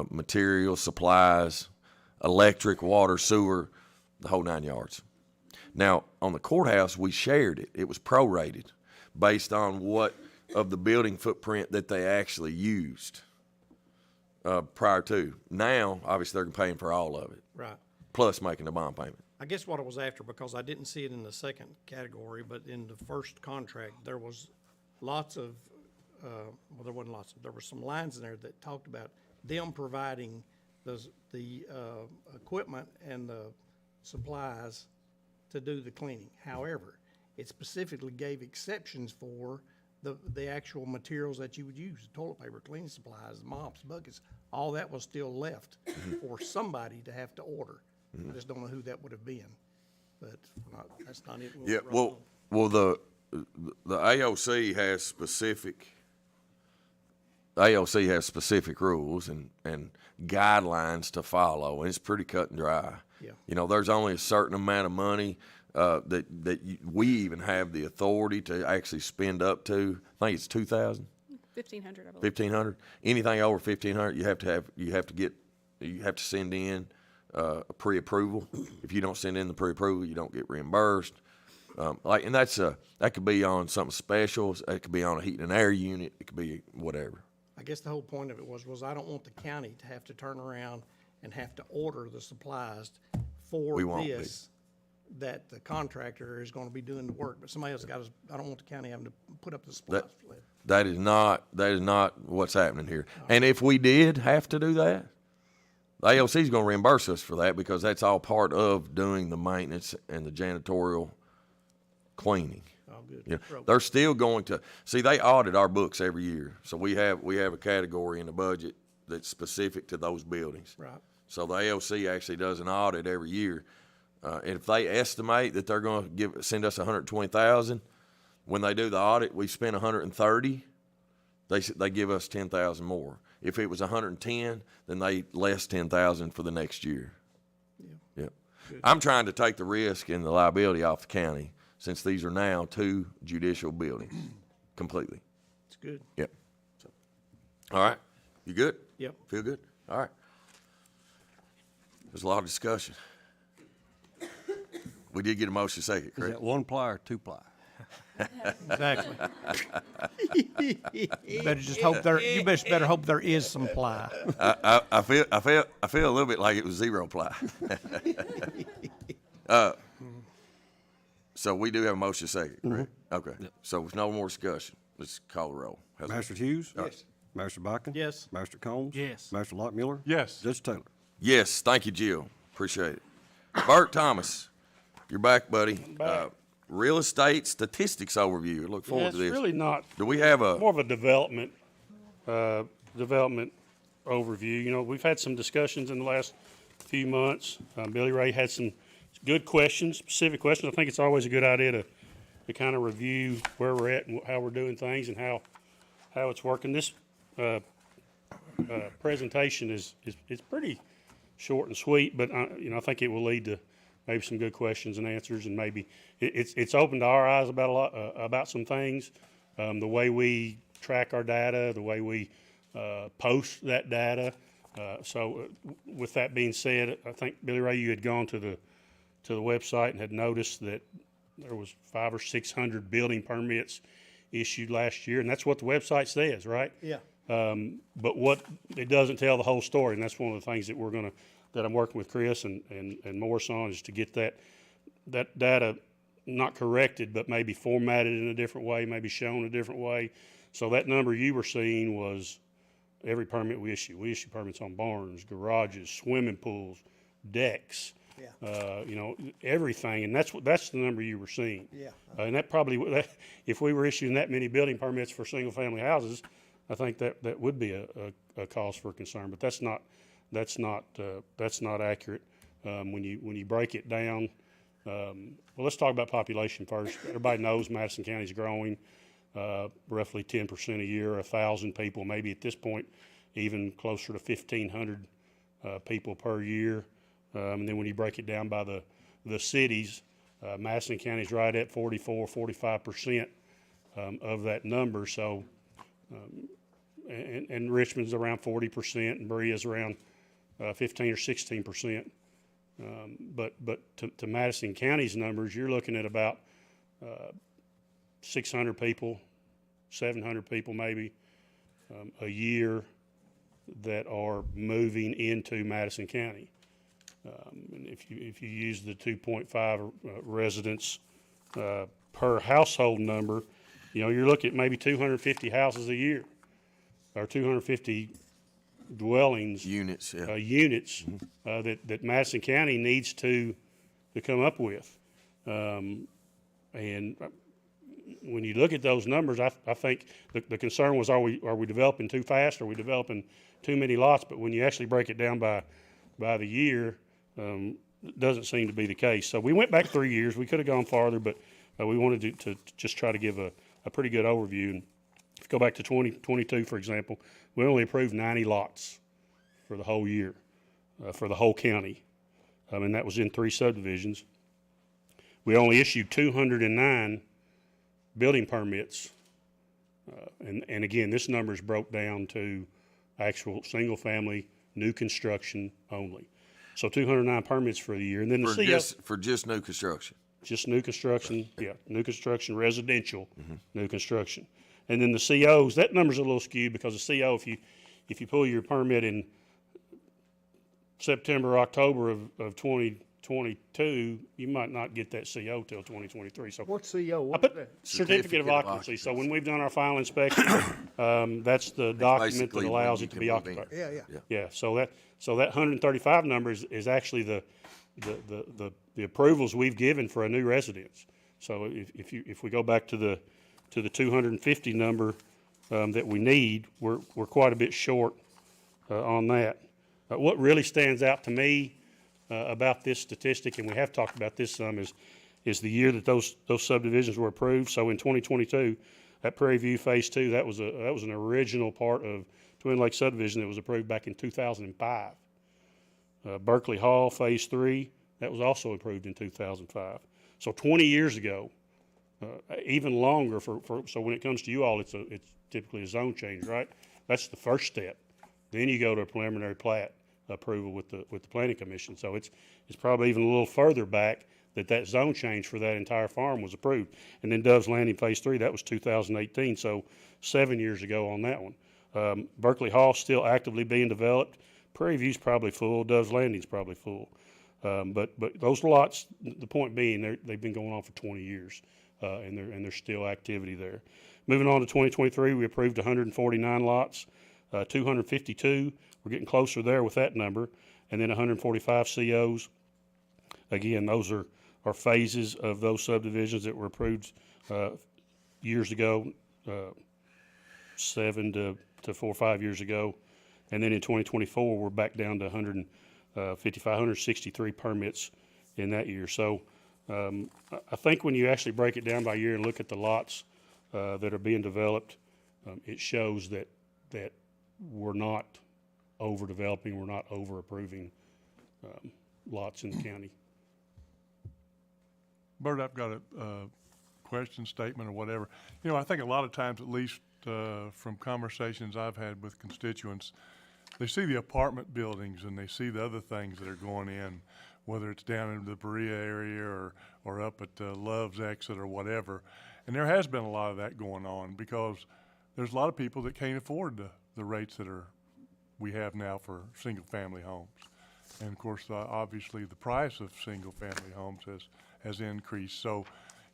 materials, supplies, electric, water, sewer, the whole 9 yards. Now, on the courthouse, we shared it. It was prorated based on what of the building footprint that they actually used prior to. Now, obviously, they're paying for all of it, Right. plus making the bond payment. I guess what I was after, because I didn't see it in the second category, but in the first contract, there was lots of, well, there wasn't lots of, there were some lines in there that talked about them providing the equipment and the supplies to do the cleaning. However, it specifically gave exceptions for the actual materials that you would use, toilet paper, cleaning supplies, mops, buckets, all that was still left for somebody to have to order. I just don't know who that would have been, but that's not it. Yeah, well, the AOC has specific rules and guidelines to follow, and it's pretty cut and dry. Yeah. You know, there's only a certain amount of money that we even have the authority to actually spend up to. I think it's 2,000. 1,500, I believe. 1,500. Anything over 1,500, you have to send in a pre-approval. If you don't send in the pre-approval, you don't get reimbursed. And that could be on something special. It could be on a heat and air unit. It could be whatever. I guess the whole point of it was I don't want the county to have to turn around and have to order the supplies for We won't be. this, that the contractor is gonna be doing the work, but somebody else I don't want the county having to put up the supplies for that. That is not what's happening here. And if we did have to do that, the AOC is going to reimburse us for that because that's all part of doing the maintenance and the janitorial cleaning. All good. You know, they're still going to see. They audit our books every year, so we have a category in the budget that's specific to those buildings. Right. So the AOC actually does an audit every year, and if they estimate that they're going to send us $120,000, when they do the audit, we spent $130. They give us $10,000 more. If it was 110, then they less 10,000 for the next year. Yeah. I'm trying to take the risk and the liability off the county since these are now 2 judicial buildings completely. It's good. Yep. So, all right. You good? Yep. Feel good? All right. There's a lot of discussion. We did get a motion second, Is correct? that 1-ply or 2-ply? Exactly. You better hope there is some ply. I feel a little bit like it was 0 ply. So we do have a motion second, correct? Okay. So with no more discussion, let's call the roll. How's that? Master Hughes? Yes. Master Biken? Yes. Master Combs? Yes. Master Lockmuller? Yes. Judge Taylor? Yes, thank you, Jill. Appreciate it. Bert Thomas, you're back, buddy. back. Real estate statistics overview. Look forward Yeah, to it's this. really not Do we have more of a development overview. You know, we've had some discussions in the last few months. Billy Ray had some good questions, specific questions. I think it's always a good idea to kind of review where we're at and how we're doing things and how it's working. This presentation is pretty short and sweet, but you know, I think it will lead to maybe some good questions and answers, and maybe it's opened our eyes about some things, the way we track our data, the way we post that data. So with that being said, I think Billy Ray, you had gone to the website and had noticed that there was 500 or 600 building permits issued last year, and that's what the website says, right? Yeah. But what it doesn't tell the whole story, and that's one of the things that I'm working with Chris and Morris on, is to get that data not corrected, but maybe formatted in a different way, maybe shown a different way. So that number you were seeing was every permit we issue. We issue permits on barns, garages, swimming pools, decks. Yeah. You know, everything, and that's the number you were seeing. Yeah. And if we were issuing that many building permits for single-family houses, I think that would be a cause for concern. But that's not accurate. When you break it down, well, let's talk about population first. Everybody knows Madison County's growing. roughly 10% a year, 1,000 people, maybe at this point, even closer to 1,500 people per year. And then when you break it down by the cities, Madison County's right at 45% of that number. So, and Richmond's around 40%, and Berea's around 15 or 16%. But to Madison County's numbers, you're looking at about 600 people, 700 people maybe a year that are moving into Madison County. And if you use the 2.5 residents per household number, you know, you're looking at maybe 250 houses a year, or 250 dwellings. Units, yeah. Units that Madison County needs to come up with. And when you look at those numbers, I think the concern was, are we developing too fast? Are we developing too many lots? But when you actually break it down by the year, it doesn't seem to be the case. So we went back 3 years. We could have gone farther, but we wanted to just try to give a pretty good overview. And if you go back to 2022, for example, we only approved 90 lots for the whole year, for the whole county. And that was in 3 subdivisions. We only issued 209 building permits. And again, this number is broke down to actual single-family new construction only. So 209 permits for the year. And then For just new construction. Just new construction, yeah, new construction, residential, new construction. And then the COs, that number's a little skewed because the CO, if you pull your permit in September, October of 2022, you might not get that CO till 2023. So What's CO? I What put is that? certificate of occupancy. So when we've done our final inspection, that's the document that basically allows when it to you be can move in. occupied. Yeah. Yeah, so that 135 number is actually the approvals we've given for a new residence. So if we go back to the 250 number that we need, we're quite a bit short on that. What really stands out to me about this statistic, and we have talked about this some, is the year that those subdivisions were approved. So in 2022, that Prairie View Phase 2, that was an original part of Twin Lake subdivision that was approved back in 2005. Berkeley Hall Phase 3, that was also approved in 2005. So 20 years ago, even longer so when it comes to you all, it's typically a zone change, right? That's the first step. Then you go to a preliminary plat approval with the planning commission. So it's probably even a little further back that zone change for that entire farm was approved. And then Dove's Landing Phase 3, that was 2018, so 7 years ago on that one. Berkeley Hall still actively being developed. Prairie View's probably full. Dove's Landing's probably full. But those lots, the point being, they've been going on for 20 years, and there's still activity there. Moving on to 2023, we approved 149 lots, 252. We're getting closer there with that number, and then 145 COs. Again, those are phases of those subdivisions that were approved years ago, 7 to 4 or 5 years ago. And then in 2024, we're back down to 163 permits in that year. So I think when you actually break it down by year and look at the lots that are being developed, it shows that we're not overdeveloping, we're not over approving lots in the county. Bert, I've got a question, statement, or whatever. You know, I think a lot of times, at least from conversations I've had with constituents, they see the apartment buildings and they see the other things that are going in, whether it's down in the Berea area or up at Love's exit or whatever. And there has been a lot of that going on because there's a lot of people that can't afford the rates that we have now for single-family homes. And of course, obviously, the price of single-family homes has increased. So,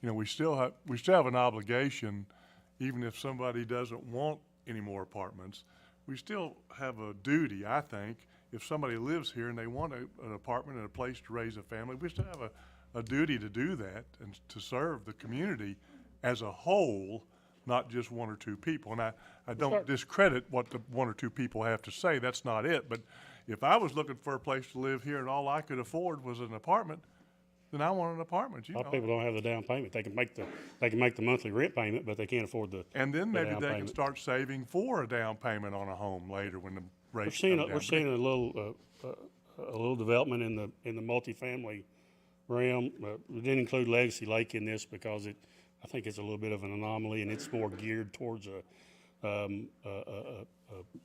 you know, we still have an obligation, even if somebody doesn't want any more apartments. We still have a duty, I think, if somebody lives here and they want an apartment and a place to raise a family, we still have a duty to do that and to serve the community as a whole, not just one or two people. And I don't discredit what the one or two people have to say. That's not it. But if I was looking for a place to live here and all I could afford was an apartment, then I want an apartment, you A lot of people know. don't have the down payment. They can make the monthly rent payment, but they can't afford the. And then the maybe down they can payment. start saving for a down payment on a home later when the We're rates seeing, come down. we're seeing a little development in the multifamily realm. We didn't include Legacy Lake in this because I think it's a little bit of an anomaly, and it's more geared towards a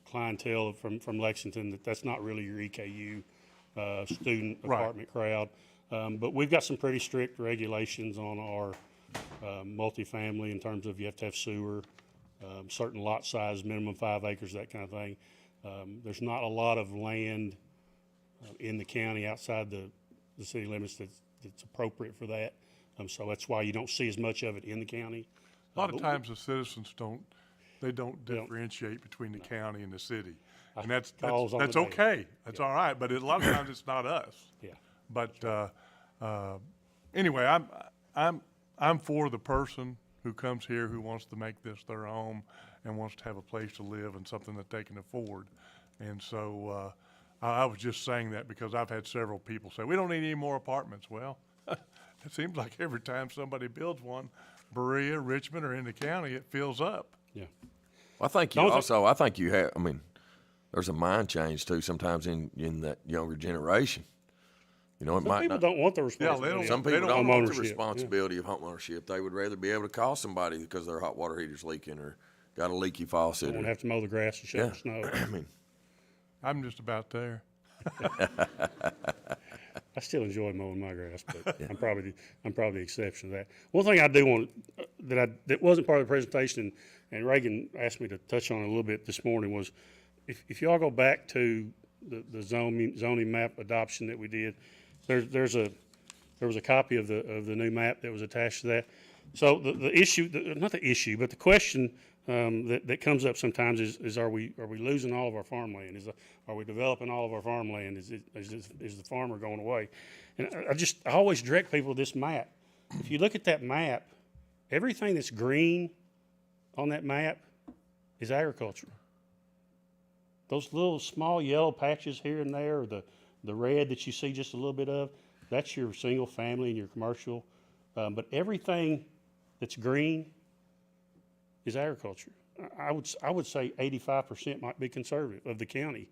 clientele from Lexington that's not really your EKU student Right. apartment crowd. But we've got some pretty strict regulations on our multifamily in terms of you have to have sewer, certain lot size, minimum 5 acres, that kind of thing. There's not a lot of land in the county outside the city limits that's appropriate for that. So that's why you don't see as much of it in the county. A lot of times the citizens don't differentiate between the county and the city. And that's Calls on the day. okay. That's all right, but a lot of times it's not us. Yeah. But, anyway, I'm for the person who comes here who wants to make this their home and wants to have a place to live and something that they can afford. And so, I was just saying that because I've had several people say, we don't need any more apartments. Well, it seems like every time somebody builds one, Berea, Richmond, or in the county, it fills up. Yeah. I think you also, I think you have, I mean, there's a mind change too sometimes in that younger generation. You know, it Some might people not. don't want the they responsibility. don't- Some they people don't don't want the homeownership, yeah. responsibility of homeownership. They would rather be able to call somebody because their hot water heater's leaking or got a leaky faucet. Don't Or, have to mow the grass and shovel snow. I mean, I'm just about there. I still enjoy mowing my grass, but I'm probably the exception to that. One thing I do want that wasn't part of the presentation, and Reagan asked me to touch on it a little bit this morning, was if y'all go back to the zoning map adoption that we did, there was a copy of the new map that was attached to that. So the issue, not the issue, but the question that comes up sometimes is are we losing all of our farmland? Are we developing all of our farmland? Is the farmer going away? And I always direct people to this map. If you look at that map, everything that's green on that map is agriculture. Those little small yellow patches here and there, or the red that you see just a little bit of, that's your single family and your commercial. But everything that's green is agriculture. I would say 85% might be conservative of the county,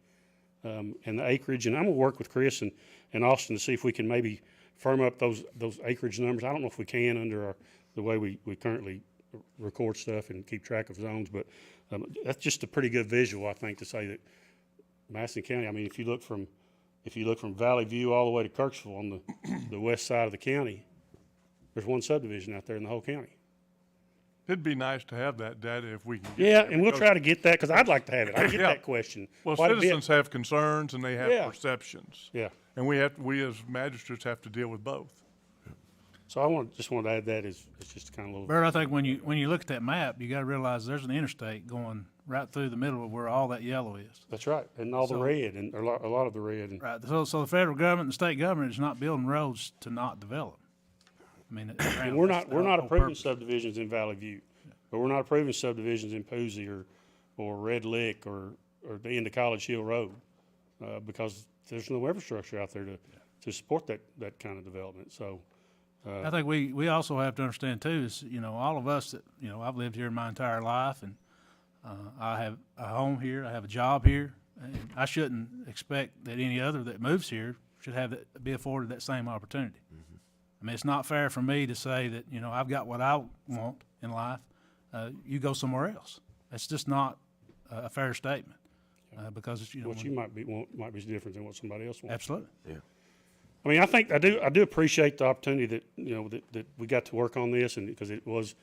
and the acreage. And I'm gonna work with Chris and Austin to see if we can maybe firm up those acreage numbers. I don't know if we can under the way we currently record stuff and keep track of zones, but that's just a pretty good visual, I think, to say that Madison County. I mean, if you look from Valley View all the way to Kirksville on the west side of the county, there's one subdivision out there in the whole county. It'd be nice to have that data if we can get Yeah, that, and we'll because- try to get that, because I'd like to have it. I get Yeah. that question. Well, quite a bit. citizens have concerns and they have Yeah. perceptions. Yeah. And we as magistrates have to deal with both. So I just wanted to add that as just kind of a little. Bert, I think when you look at that map, you gotta realize there's an interstate going right through the middle of where all that yellow is. That's right, and all the So- red, and a lot of the red. And Right, so the federal government and the state government is not building roads to not develop. I mean, And we're not the whole approving purpose. subdivisions in Valley View, but we're not approving subdivisions in Poozy or Red Lick or the end of College Hill Road, because there's no infrastructure out there to support that kind of development. So. I think we also have to understand too is, all of us that, I've lived here my entire life and I have a home here, I have a job here, and I shouldn't expect that any other that moves here should be afforded that same opportunity. I mean, it's not fair for me to say that, I've got what I want in life, you go somewhere else. That's just not a fair statement, because it's, What you might be different than what somebody else wants. Absolutely. yeah. I mean, I do appreciate the opportunity that we got to work on this, and because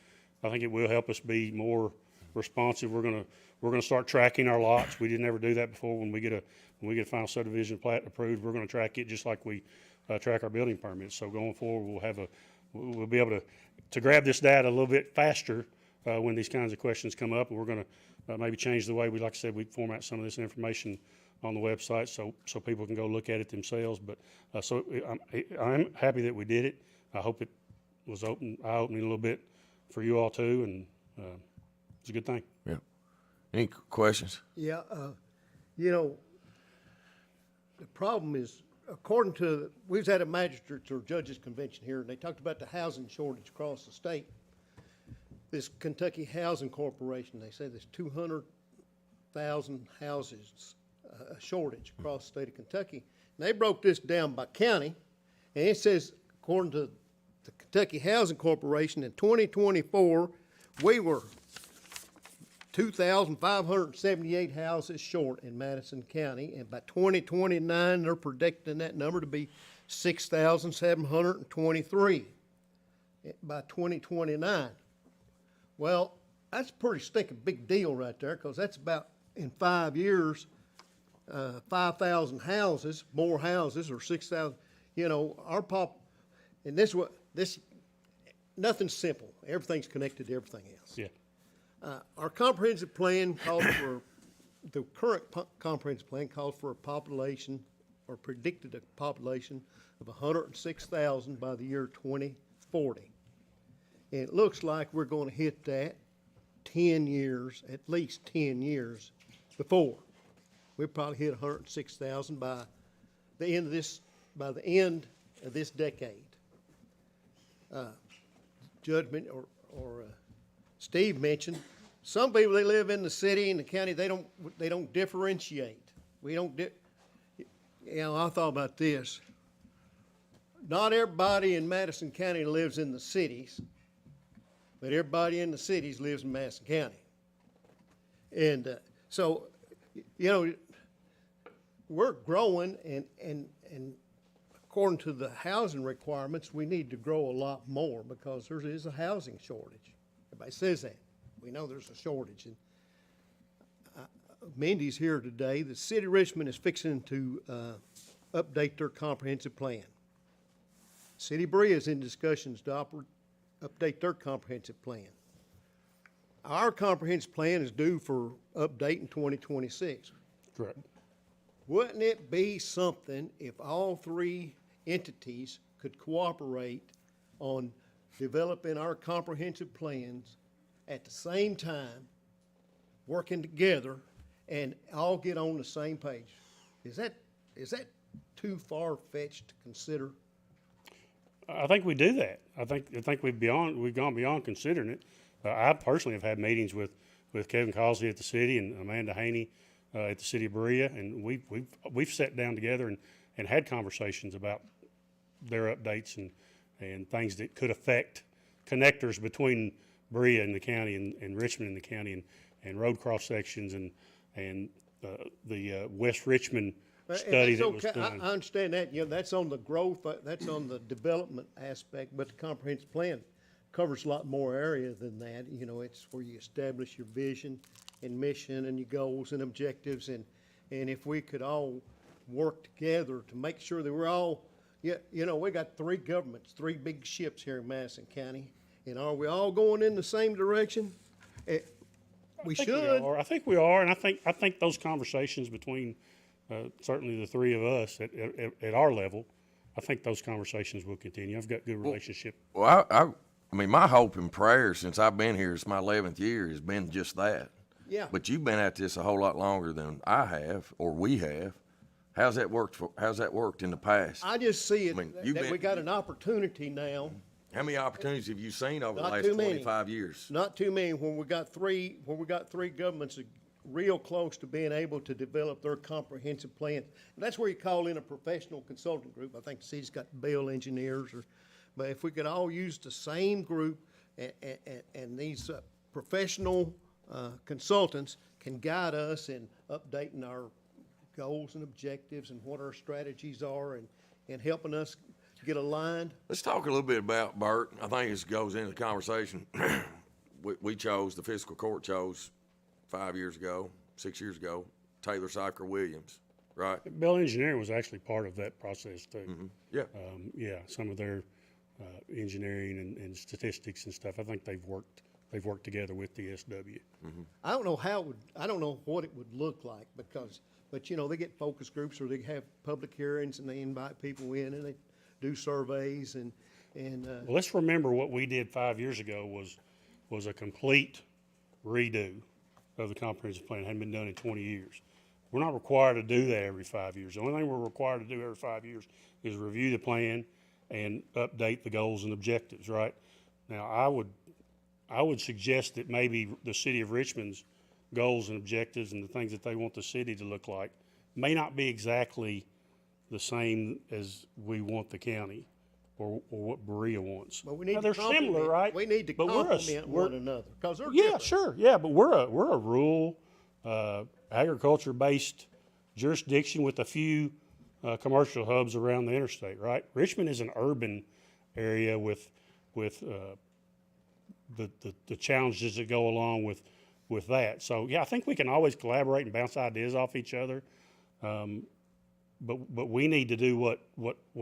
I think it will help us be more responsive. We're gonna start tracking our lots. We didn't ever do that before. When we get a final subdivision plat approved, we're gonna track it just like we track our building permits. So going forward, we'll be able to grab this data a little bit faster when these kinds of questions come up, and we're gonna maybe change the way we format some of this information on the website so people can go look at it themselves. But I'm happy that we did it. I hope it was eye-opening a little bit for you all too, and it's a good thing. Yeah. Any questions? Yeah, you know, the problem is according to, we was at a magistrates or judges convention here, and they talked about the housing shortage across the state. This Kentucky Housing Corporation, they say there's 200,000 houses, shortage across the state of Kentucky. And they broke this down by county, and it says, according to the Kentucky Housing Corporation, in 2024, we were 2,578 houses short in Madison County, and by 2029, they're predicting that number to be 6,723 by 2029. Well, that's a pretty stinking big deal right there, because that's about, in 5 years, 5,000 houses, more houses, or 6,000, you know, and nothing's simple. Everything's connected to everything else. Yeah. Our comprehensive plan calls for, the current comprehensive plan calls for a population, or predicted a population of 106,000 by the year 2040. And it looks like we're gonna hit that 10 years, at least 10 years before. We'll probably hit 106,000 by the end of this decade. Judgment or Steve mentioned, some people, they live in the city and the county, they don't differentiate. You know, I thought about this. Not everybody in Madison County lives in the cities, but everybody in the cities lives in Madison County. And so, you know, we're growing, and according to the housing requirements, we need to grow a lot more, because there is a housing shortage. Everybody says that. We know there's a shortage. And Mindy's here today. The city of Richmond is fixing to update their comprehensive plan. City of Berea is in discussions to update their comprehensive plan. Our comprehensive plan is due for update in 2026. Correct. Wouldn't it be something if all three entities could cooperate on developing our comprehensive plans at the same time, working together, and all get on the same page? Is that too far-fetched to consider? I think we do that. I think we've gone beyond considering it. I personally have had meetings with Kevin Causey at the city and Amanda Haney at the city of Berea, and we've sat down together and had conversations about their updates and things that could affect connectors between Berea and the county and Richmond and the county, and road cross sections and the West Richmond study that was done. I understand that. You know, that's on the growth, that's on the development aspect, but the comprehensive plan covers a lot more area than that. You know, it's where you establish your vision and mission and your goals and objectives, and if we could all work together to make sure that we're all, you know, we got three governments, three big ships here in Madison County, and are we all going in the same direction? We should. I think we are, and I think those conversations between certainly the three of us at our level, I think those conversations will continue. I've got good relationship. Well, I mean, my hope and prayer since I've been here, it's my 11th year, has been just that. Yeah. But you've been at this a whole lot longer than I have, or we have. How's that worked in the past? I just see it, I mean, that we got an opportunity now. How many opportunities have you seen over the Not last too many. 25 years? Not too many, when we got three governments real close to being able to develop their comprehensive plan. And that's where you call in a professional consulting group. I think the city's got Bell engineers, but if we could all use the same group, and these professional consultants can guide us in updating our goals and objectives and what our strategies are, and helping us get aligned. Let's talk a little bit about Bert. I think this goes into the conversation. The Fiscal Court chose 5 years ago, 6 years ago, Taylor Syker Williams, right? Bell Engineering was actually part of that process too. Mm-hmm. Yeah. Some of their engineering and statistics and stuff. I think they've worked together with the SW. Mm-hmm. I don't know what it would look like, but you know, they get focus groups, or they have public hearings, and they invite people in, and they do surveys, and Well, let's remember what we did 5 years ago was a complete redo of the comprehensive plan. It hadn't been done in 20 years. We're not required to do that every 5 years. The only thing we're required to do every 5 years is review the plan and update the goals and objectives, right? Now, I would suggest that maybe the city of Richmond's goals and objectives and the things that they want the city to look like may not be exactly the same as we want the county or what Berea wants. But we need Now, to they're similar, compliment- right? We need to But we're a- complement we're- one another, because they're Yeah, different. sure, yeah, but we're a rural, agriculture-based jurisdiction with a few, commercial hubs around the interstate, right? Richmond is an urban area with, the challenges that go along with that. So, yeah, I think we can always collaborate and bounce ideas off each other. But we need to do what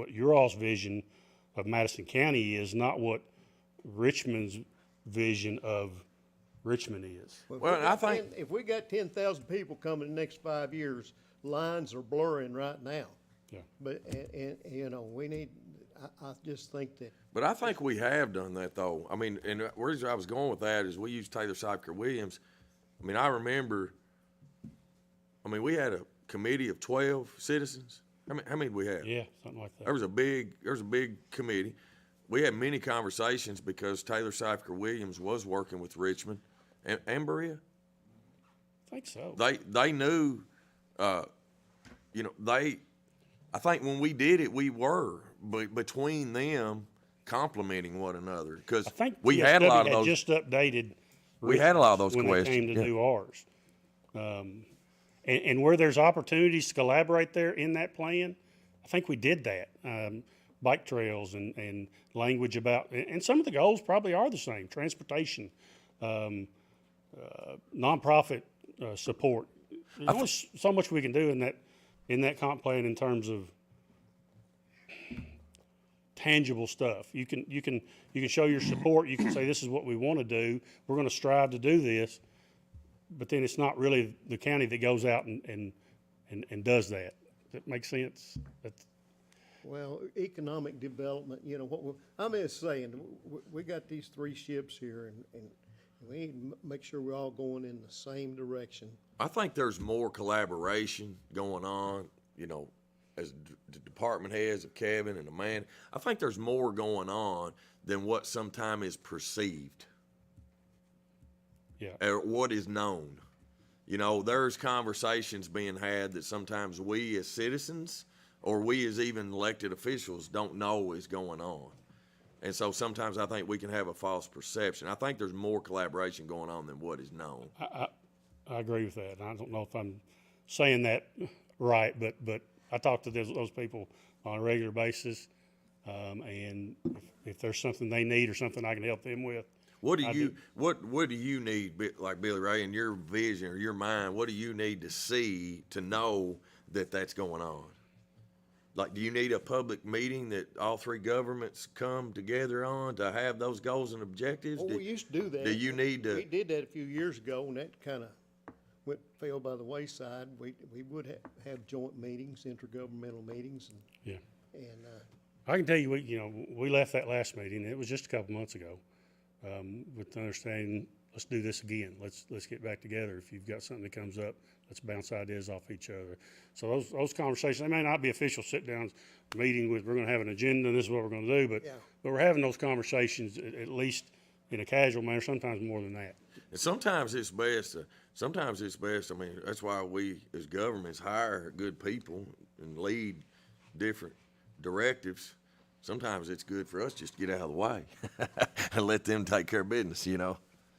your all's vision of Madison County is, not what Richmond's vision of Richmond is. Well, if Well, we I got think- 10 if we got 10,000 people coming in the next 5 years, lines are blurring right now. Yeah. But, and, you know, we need, I just think that, But I think we have done that, though. I mean, and where I was going with that is we used Taylor Cypher Williams. I mean, I remember, we had a committee of 12 citizens. How many did we have? Yeah, something like that. There was a big committee. We had many conversations because Taylor Cypher Williams was working with Richmond and Berea. I think so. They knew, I think when we did it, we were between them complimenting one another because I think we had a lot of PSW those. just updated. We had a lot of those when questions, they came to yeah. do ours. And where there's opportunities to collaborate there in that plan, I think we did that. Bike trails and language about, and some of the goals probably are the same, transportation, nonprofit support. There's only so much we can do in that comp plan in terms of tangible stuff. You can show your support. You can say, this is what we want to do. We're going to strive to do this. But then it's not really the county that goes out and does that. Does that make sense? well, economic development, you know, I'm just saying, we got these 3 ships here, and we need to make sure we're all going in the same direction. I think there's more collaboration going on, as the department heads of Kevin and Amanda. I think there's more going on than what sometimes is perceived. Yeah. Or what is known. There's conversations being had that sometimes we as citizens or we as even elected officials don't know is going on. And so sometimes I think we can have a false perception. I think there's more collaboration going on than what is known. I agree with that. I don't know if I'm saying that right, but I talk to those people on a regular basis. And if there's something they need or something I can help them with. What do you need, like Billy Ray, in your vision or your mind, what do you need to see to know that that's going on? Like, do you need a public meeting that all 3 governments come together on to have those goals and objectives? Well, we used to do that. Do you need to? We did that a few years ago, and that kind of fell by the wayside. We would have joint meetings, intergovernmental meetings, Yeah. and I can tell you, we left that last meeting. It was just a couple months ago, with the understanding, let's do this again. Let's get back together. If you've got something that comes up, let's bounce ideas off each other. So those conversations, they may not be official sit-downs, meeting with, we're going to have an agenda, and this is what we're going to do, but we're having those conversations at least in a casual manner, sometimes more than that. And sometimes it's best. That's why we as governments hire good people and lead different directives. Sometimes it's good for us just to get out of the way and let them take care of business,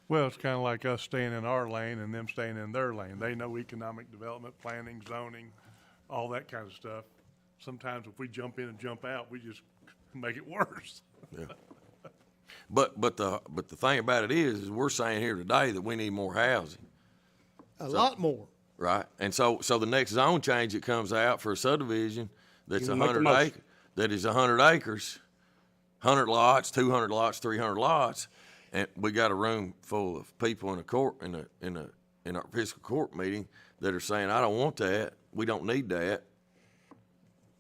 Well, it's kind of like us staying in our lane and them staying in their lane. They know economic development, planning, zoning, all that kind of stuff. Sometimes if we jump in and jump out, we just make it worse. Yeah. But the thing about it is we're saying here today that we need more housing, a lot more. right? And so the next zone change that comes out for a subdivision that's You make the 100 motion. acres, that is 100 acres, 100 lots, 200 lots, 300 lots, and we got a room full of people in a court in our fiscal court meeting that are saying, I don't want that. We don't need that.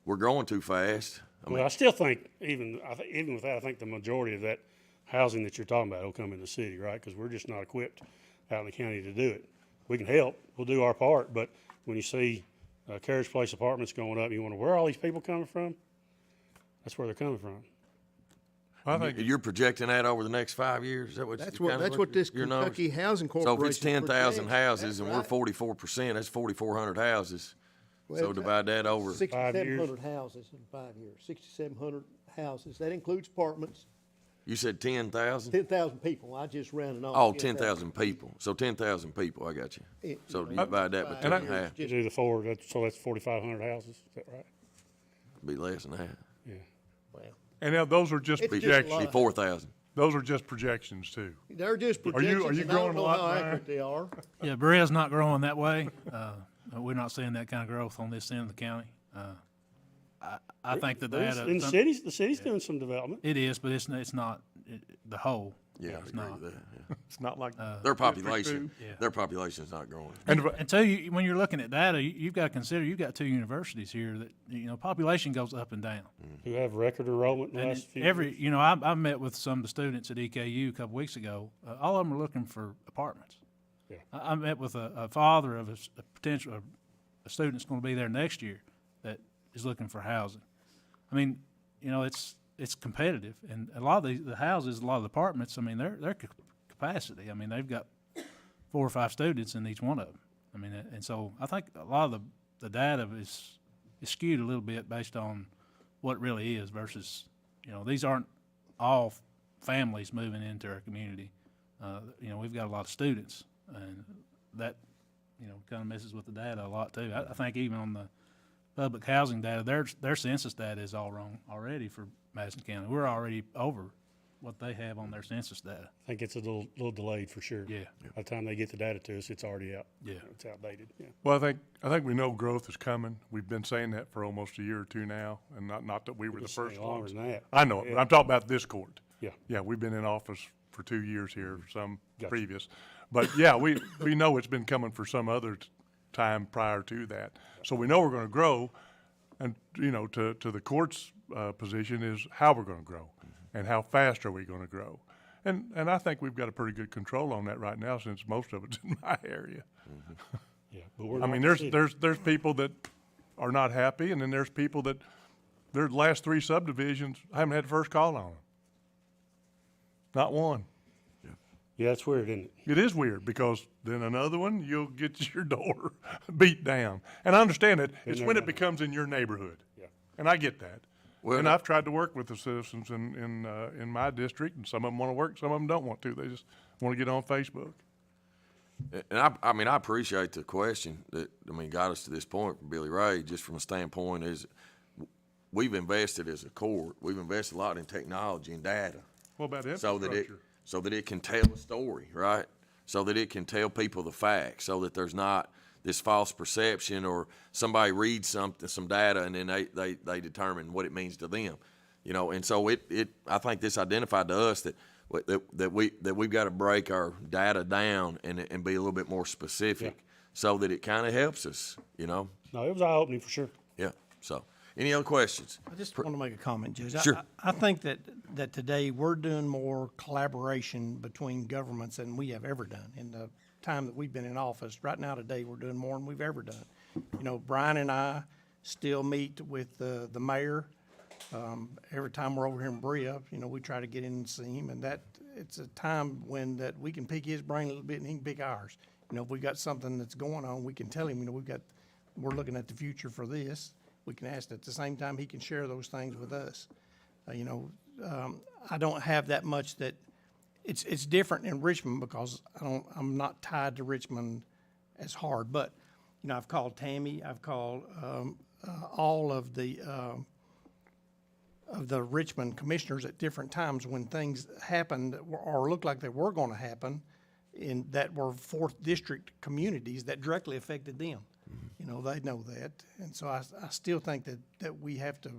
We're growing too fast. I still think, even with that, I think the majority of that housing that you're talking about will come in the city, right? Because we're just not equipped out in the county to do it. we can help, we'll do our part, but when you see, Carriage Place apartments going up, you wonder, where are all these people coming from? That's where they're coming from. I think, You're projecting that over the next 5 years? Is that what? That's kinda what, that's what this your numbers? Kentucky Housing So Corporation. if it's 10,000 projects. houses and That's we're right. 44%, that's 4,400 houses. So Well, divide that over, 6,700 houses in 5 years, 6,700 houses. That includes apartments, you said 10,000? 10,000 people. I just rounded off. Oh, 10,000 people. So 10,000 people, I got you. It- So you you know, divide that by 2 5 and a years, half, You just- do the four, so that's 4,500 houses, is that right? be less than that. Yeah. well, and now those are just It's just a projections. lot. Be 4,000. Those are just projections too. They're just Are you projections, and I growing don't a know lot, how Brian? accurate they are. Yeah, Berea's not growing that way. We're not seeing that kind of growth on this end of the county. I think the There's- data. In the city's doing some development. It is, but it's not the whole. Yeah, I It's agree not. with that. Yeah. It's not like. Their District population, two. Yeah. their population's not growing. And, And two, when you're looking at data, you've got to consider, you've got two universities here that, population goes up and down. Who have record enrollment in the And last few years. I met with some of the students at EKU a couple weeks ago. All of them are looking for apartments. Yeah. I met with a father of a potential, a student that's going to be there next year that is looking for housing. I mean, it's competitive, and a lot of the houses, a lot of the apartments, I mean, their capacity. I mean, they've got 4 or 5 students in each one of them. I mean, and so I think a lot of the data is skewed a little bit based on what it really is versus, these aren't all families moving into our community. We've got a lot of students, and that, kind of messes with the data a lot too. I think even on the public housing data, their census data is all wrong already for Madison County. We're already over what they have on their census data. I think it's a little delayed for sure. Yeah. By the time they get the data to us, it's already out. Yeah. It's outdated, yeah. well, I think we know growth is coming. We've been saying that for almost a year or two now, and not that we were the It's staying first longer ones. than that. I know it, but I'm talking about this court. Yeah. Yeah, we've been in office for 2 years here, some Gotcha. previous. But yeah, we know it's been coming for some other time prior to that. So we know we're gonna grow, and, to the court's, position is how we're gonna grow, and how fast are we gonna grow. And I think we've got a pretty good control on that right now, since most of it's in my area. Yeah, but we're I not mean, the city. there's people that are not happy, and then there's people that, their last 3 subdivisions, I haven't had the first call on them. Not one. Yeah, it's weird, isn't it? It is weird, because then another one, you'll get your door beat down. And I understand it, it's when it becomes in your neighborhood. Yeah. And I get that. Well, And I've tried to work with the citizens in my district, and some of them wanna work, some of them don't want to, they just wanna get on Facebook. And I mean, I appreciate the question that, got us to this point from Billy Ray, just from a standpoint is, we've invested as a court, we've invested a lot in technology and data. What about So infrastructure? that it can tell a story, right? So that it can tell people the facts, so that there's not this false perception, or somebody reads something, some data, and then they determine what it means to them, And so I think this identified to us that we've got to break our data down and be a little bit more specific, so that it kind of helps us, No, it was eye-opening for sure. Yeah. So, any other questions? I just want to make a comment, Judge. Sure. I think that today we're doing more collaboration between governments than we have ever done in the time that we've been in office. Right now, today, we're doing more than we've ever done. Brian and I still meet with the mayor. Every time we're over here in Berea, we try to get in and see him, and it's a time when that we can pick his brain a little bit and he can pick ours. If we got something that's going on, we can tell him, we're looking at the future for this. We can ask at the same time, he can share those things with us. I don't have that much that, it's different in Richmond because I'm not tied to Richmond as hard, but, I've called Tammy, I've called, all of the Richmond commissioners at different times when things happened or looked like they were gonna happen that were 4th district communities that directly affected them. They know that. And so I still think that we have to,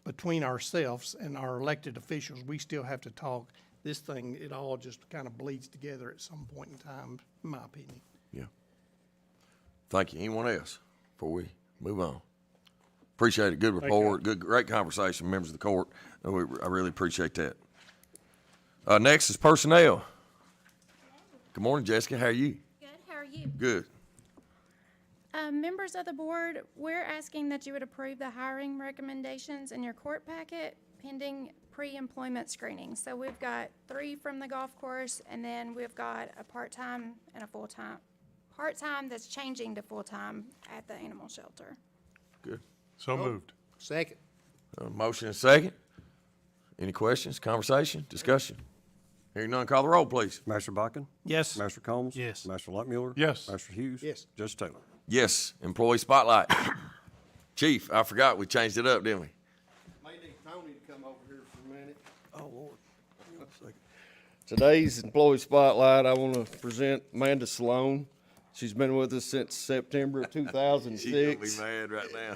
between ourselves and our elected officials, we still have to talk. This thing, it all just kind of bleeds together at some point in time, in my opinion. Yeah. Thank you. Anyone else before we move on? Appreciate it. Good report. Great conversation, members of the court. I really appreciate that. Next is personnel. Good morning, Jessica. How are you? Good, how are you? you. Good. Members of the board, we're asking that you would approve the hiring recommendations in your court packet pending pre-employment screening. So we've got 3 from the golf course, and then we've got a part-time and a full-time. Part-time that's changing to full-time at the animal shelter. Good. So moved. Second. Motion and second. Any questions, conversation, discussion? Hearing none, call the roll, please. Master Bakken? Yes. Master Combs? Yes. Master Luckmuller? Yes. Master Hughes? Yes. Judge Taylor? Yes, employee spotlight. Chief, I forgot we changed it up, didn't we? May need Tony to come over here for a minute. Oh, Lord. Today's employee spotlight, I want to present Amanda Sloan. She's been with us since September of 2006. She's gonna be mad right now.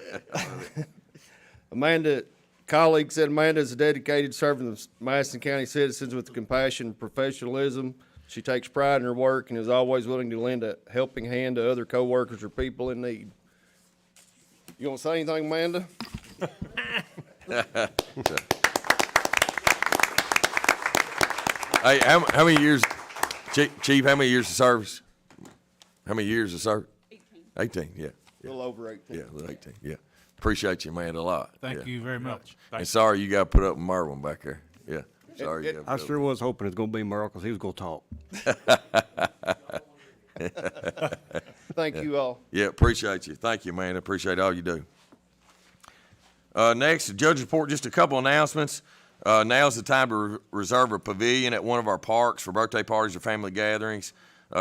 Amanda, colleagues said Amanda is dedicated serving the Madison County citizens with compassion and professionalism. She takes pride in her work and is always willing to lend a helping hand to other coworkers or people in need. You want to say anything, Amanda? Hey, how many years, Chief, how many years of service? How many years of service? 18, yeah. A little over 18. Yeah, a little 18, yeah. Appreciate you, man, a lot. Thank Yeah. you very much. And sorry you got to put up with Merwin back there. Yeah, sorry you got to I put up. sure was hoping it's gonna be Merle, 'cause he was gonna talk. Thank you all. Yeah, appreciate you. Thank you, man. Appreciate all you do. Next, the judge report, just a couple announcements. Now's the time to reserve a pavilion at one of our parks for birthday parties or family gatherings.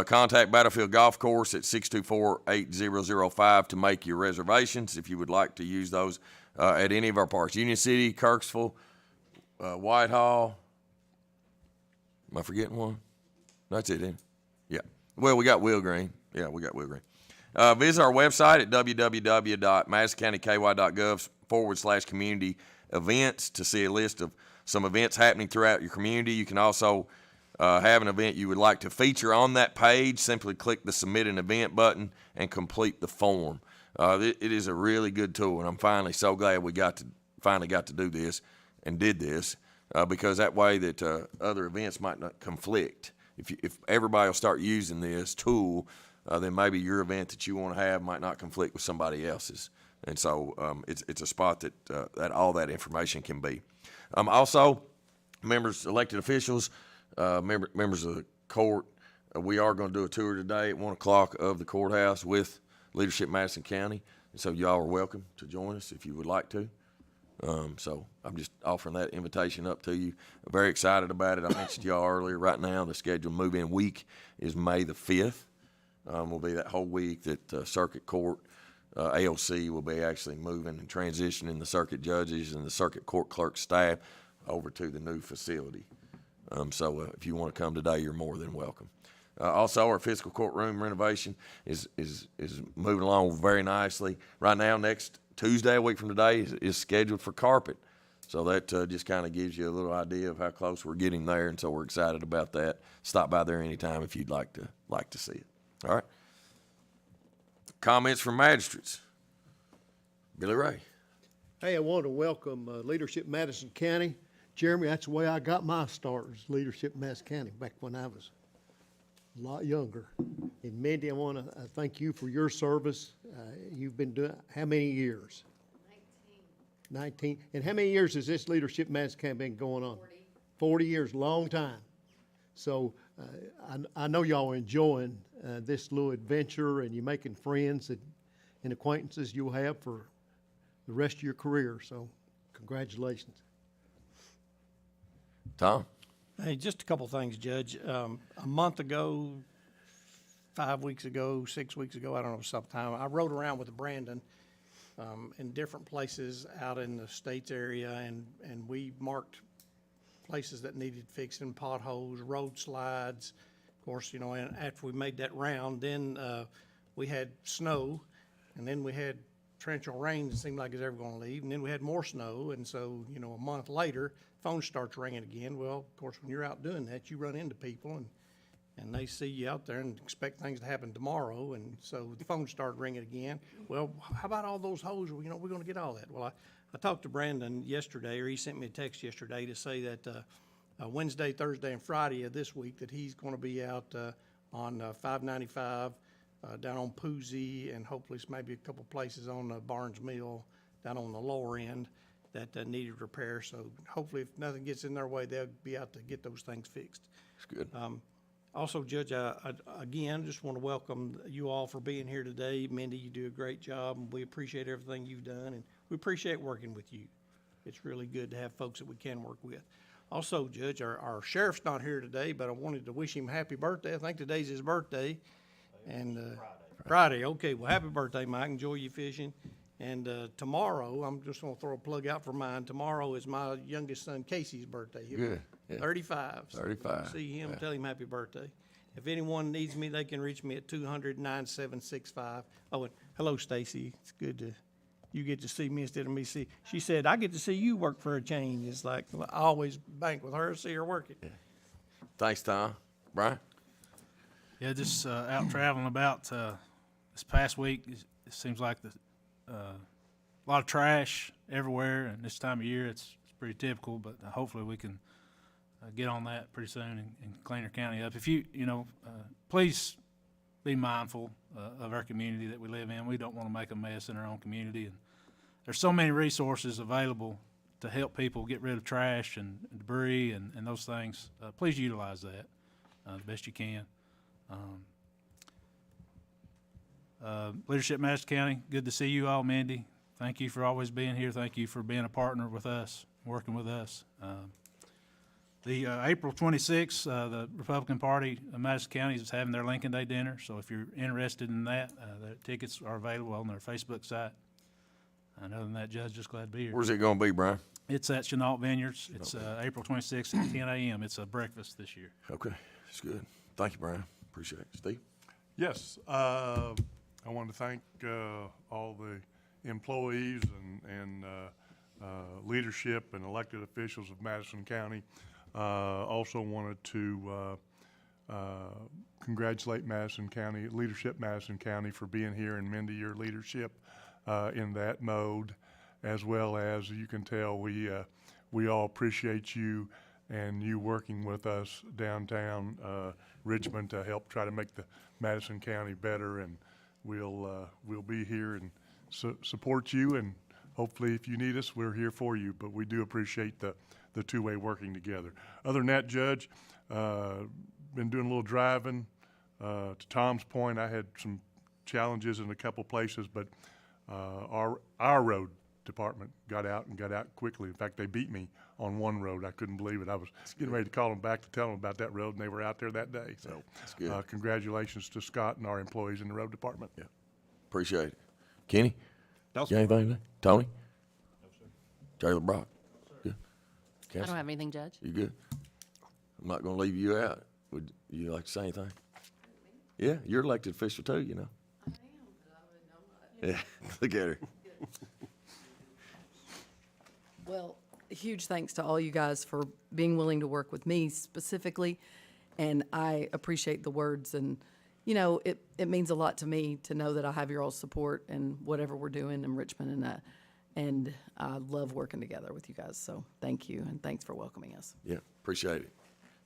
Contact Battlefield Golf Course at 624-8005 to make your reservations if you would like to use those at any of our parks. Union City, Kirksville, Whitehall. Am I forgetting one? That's it, isn't it? Yeah. Well, we got Will Green. Yeah, we got Will Green. Visit our website at www.madisoncountyky.gov/community events to see a list of some events happening throughout your community. You can also have an event you would like to feature on that page. Simply click the Submit an Event button and complete the form. It is a really good tool, and I'm finally so glad we finally got to do this and did this because that way that other events might not conflict. If everybody will start using this tool, then maybe your event that you want to have might not conflict with somebody else's. And so it's a spot that all that information can be. Also, members, elected officials, members of the court, we are going to do a tour today at 1 o'clock of the courthouse with Leadership Madison County. And so y'all are welcome to join us if you would like to. So I'm just offering that invitation up to you. I'm very excited about it. I mentioned to y'all earlier, right now the scheduled move-in week is May the 5th. Will be that whole week that Circuit Court, AOC will be actually moving and transitioning the circuit judges and the circuit court clerk staff over to the new facility. So if you want to come today, you're more than welcome. Also, our fiscal courtroom renovation is moving along very nicely. Right now, next Tuesday, a week from today, is scheduled for carpet. So that just kind of gives you a little idea of how close we're getting there, and so we're excited about that. Stop by there anytime if you'd like to see it. All right. Comments from magistrates. Billy Ray. Hey, I want to welcome Leadership Madison County. Jeremy, that's the way I got my start, was Leadership Madison County, back when I was a lot younger. And Mindy, I want to thank you for your service. You've been doing, how many years? 19. And how many years has this Leadership Madison County been going on? 40 years, long time. So I know y'all are enjoying this little adventure, and you're making friends and acquaintances you'll have for the rest of your career. So congratulations. Tom. Hey, just a couple things, Judge. A month ago, 5 weeks ago, 6 weeks ago, I don't know, sometime, I rode around with Brandon in different places out in the States area, and we marked places that needed fixing, potholes, road slides. Of course, and after we made that round, then we had snow, and then we had torrential rain. It seemed like it was ever going to leave, and then we had more snow, and so, a month later, phone starts ringing again. Well, of course, when you're out doing that, you run into people, and they see you out there and expect things to happen tomorrow, and so the phone started ringing again. Well, how about all those holes? We're going to get all that. Well, I talked to Brandon yesterday, or he sent me a text yesterday to say that Wednesday, Thursday, and Friday of this week that he's going to be out on 595 down on Poozy, and hopefully maybe a couple places on Barnes Mill down on the lower end that needed repair. So hopefully, if nothing gets in their way, they'll be out to get those things fixed. That's good. Also, Judge, again, just want to welcome you all for being here today. Mindy, you do a great job, and we appreciate everything you've done, and we appreciate working with you. It's really good to have folks that we can work with. Also, Judge, our sheriff's not here today, but I wanted to wish him happy birthday. I think today's his birthday. And Friday. Okay, well, happy birthday, Mike. Enjoy your fishing. And tomorrow, I'm just going to throw a plug out for mine. Tomorrow is my youngest son, Casey's birthday. He'll be Good, yeah. 35. So 35, see him, yeah. tell him happy birthday. If anyone needs me, they can reach me at 200-9765. Oh, and hello, Stacy. It's good to, you get to see me instead of me see. She said, I get to see you work for a change. It's like, I always bank with her, see her working. Thanks, Tom. Brian? Yeah, just out traveling about this past week. It seems like a lot of trash everywhere, and this time of year it's pretty typical. But hopefully we can get on that pretty soon and clean our county up. If please be mindful of our community that we live in. We don't want to make a mess in our own community, and there's so many resources available to help people get rid of trash and debris and those things. Please utilize that the best you can. Leadership Madison County, good to see you all, Mindy. Thank you for always being here. Thank you for being a partner with us, working with us. The April 26th, the Republican Party of Madison County is having their Lincoln Day dinner. So if you're interested in that, the tickets are available on their Facebook site. And other than that, Judge, just glad to be here. Where's it going to be, Brian? It's at Chenault Vineyards. It's April 26th at 10 a.m. It's a breakfast this year. Okay, that's good. Thank you, Brian. Appreciate it. Steve? Yes, I want to thank all the employees and leadership and elected officials of Madison County. Also wanted to congratulate Madison County, leadership Madison County, for being here, and Mindy, your leadership in that mode, as well as you can tell we all appreciate you and you working with us downtown Richmond to help try to make the Madison County better, and we'll be here and support you, and hopefully if you need us, we're here for you, but we do appreciate the two-way working together. Other than that, Judge, been doing a little driving. To Tom's point, I had some challenges in a couple places, but our road department got out quickly. In fact, they beat me on one road. I couldn't believe it. I was getting ready to call them back to tell them about that road, and they were out there that day. So That's good. Congratulations to Scott and our employees in the road department. Yeah, appreciate it. Kenny? That's You got anything to say? Tony? No, sir. Taylor Brock? Good. I Cassie? don't have anything, Judge. You good? I'm not gonna leave you out. Would you like to say anything? Yeah, you're elected official too, you know. I am, but I wouldn't know much. Yeah, look at her. Well, a huge thanks to all you guys for being willing to work with me specifically, and I appreciate the words, and, you know, it means a lot to me to know that I have your all support and whatever we're doing in Richmond, and I love working together with you guys, so thank you, and thanks for welcoming us. Yeah, appreciate it.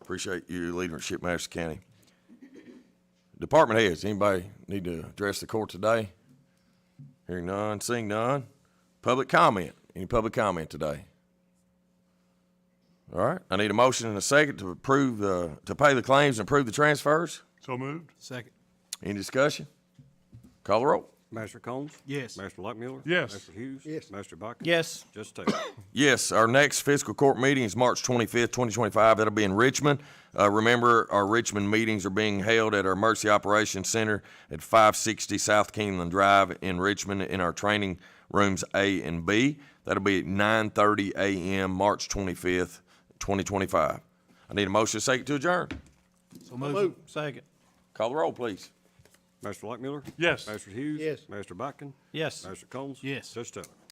Appreciate your leadership, Madison County. Department heads, anybody need to address the court today? Hearing none, seeing none. Public comment. Any public comment today? All right, I need a motion and a second to approve, to pay the claims and approve the transfers. So moved? Second. Any discussion? Call the roll. Master Combs? Yes. Master Lockmuller? Yes. Master Hughes? Yes. Master Bucket? Yes. Just Taylor? Yes, our next fiscal court meeting is March 25th, 2025. That'll be in Richmond. Remember, our Richmond meetings are being held at our Mercy Operations Center at 560 South Keeneland Drive in Richmond in our training rooms A and B. That'll be at 9:30 a.m., March 25th, 2025. I need a motion second to adjourn. So move. Second. Call the roll, please. Master Lockmuller? Yes. Master Hughes? Yes. Master Bucket? Yes. Master Combs? Yes. Just Taylor?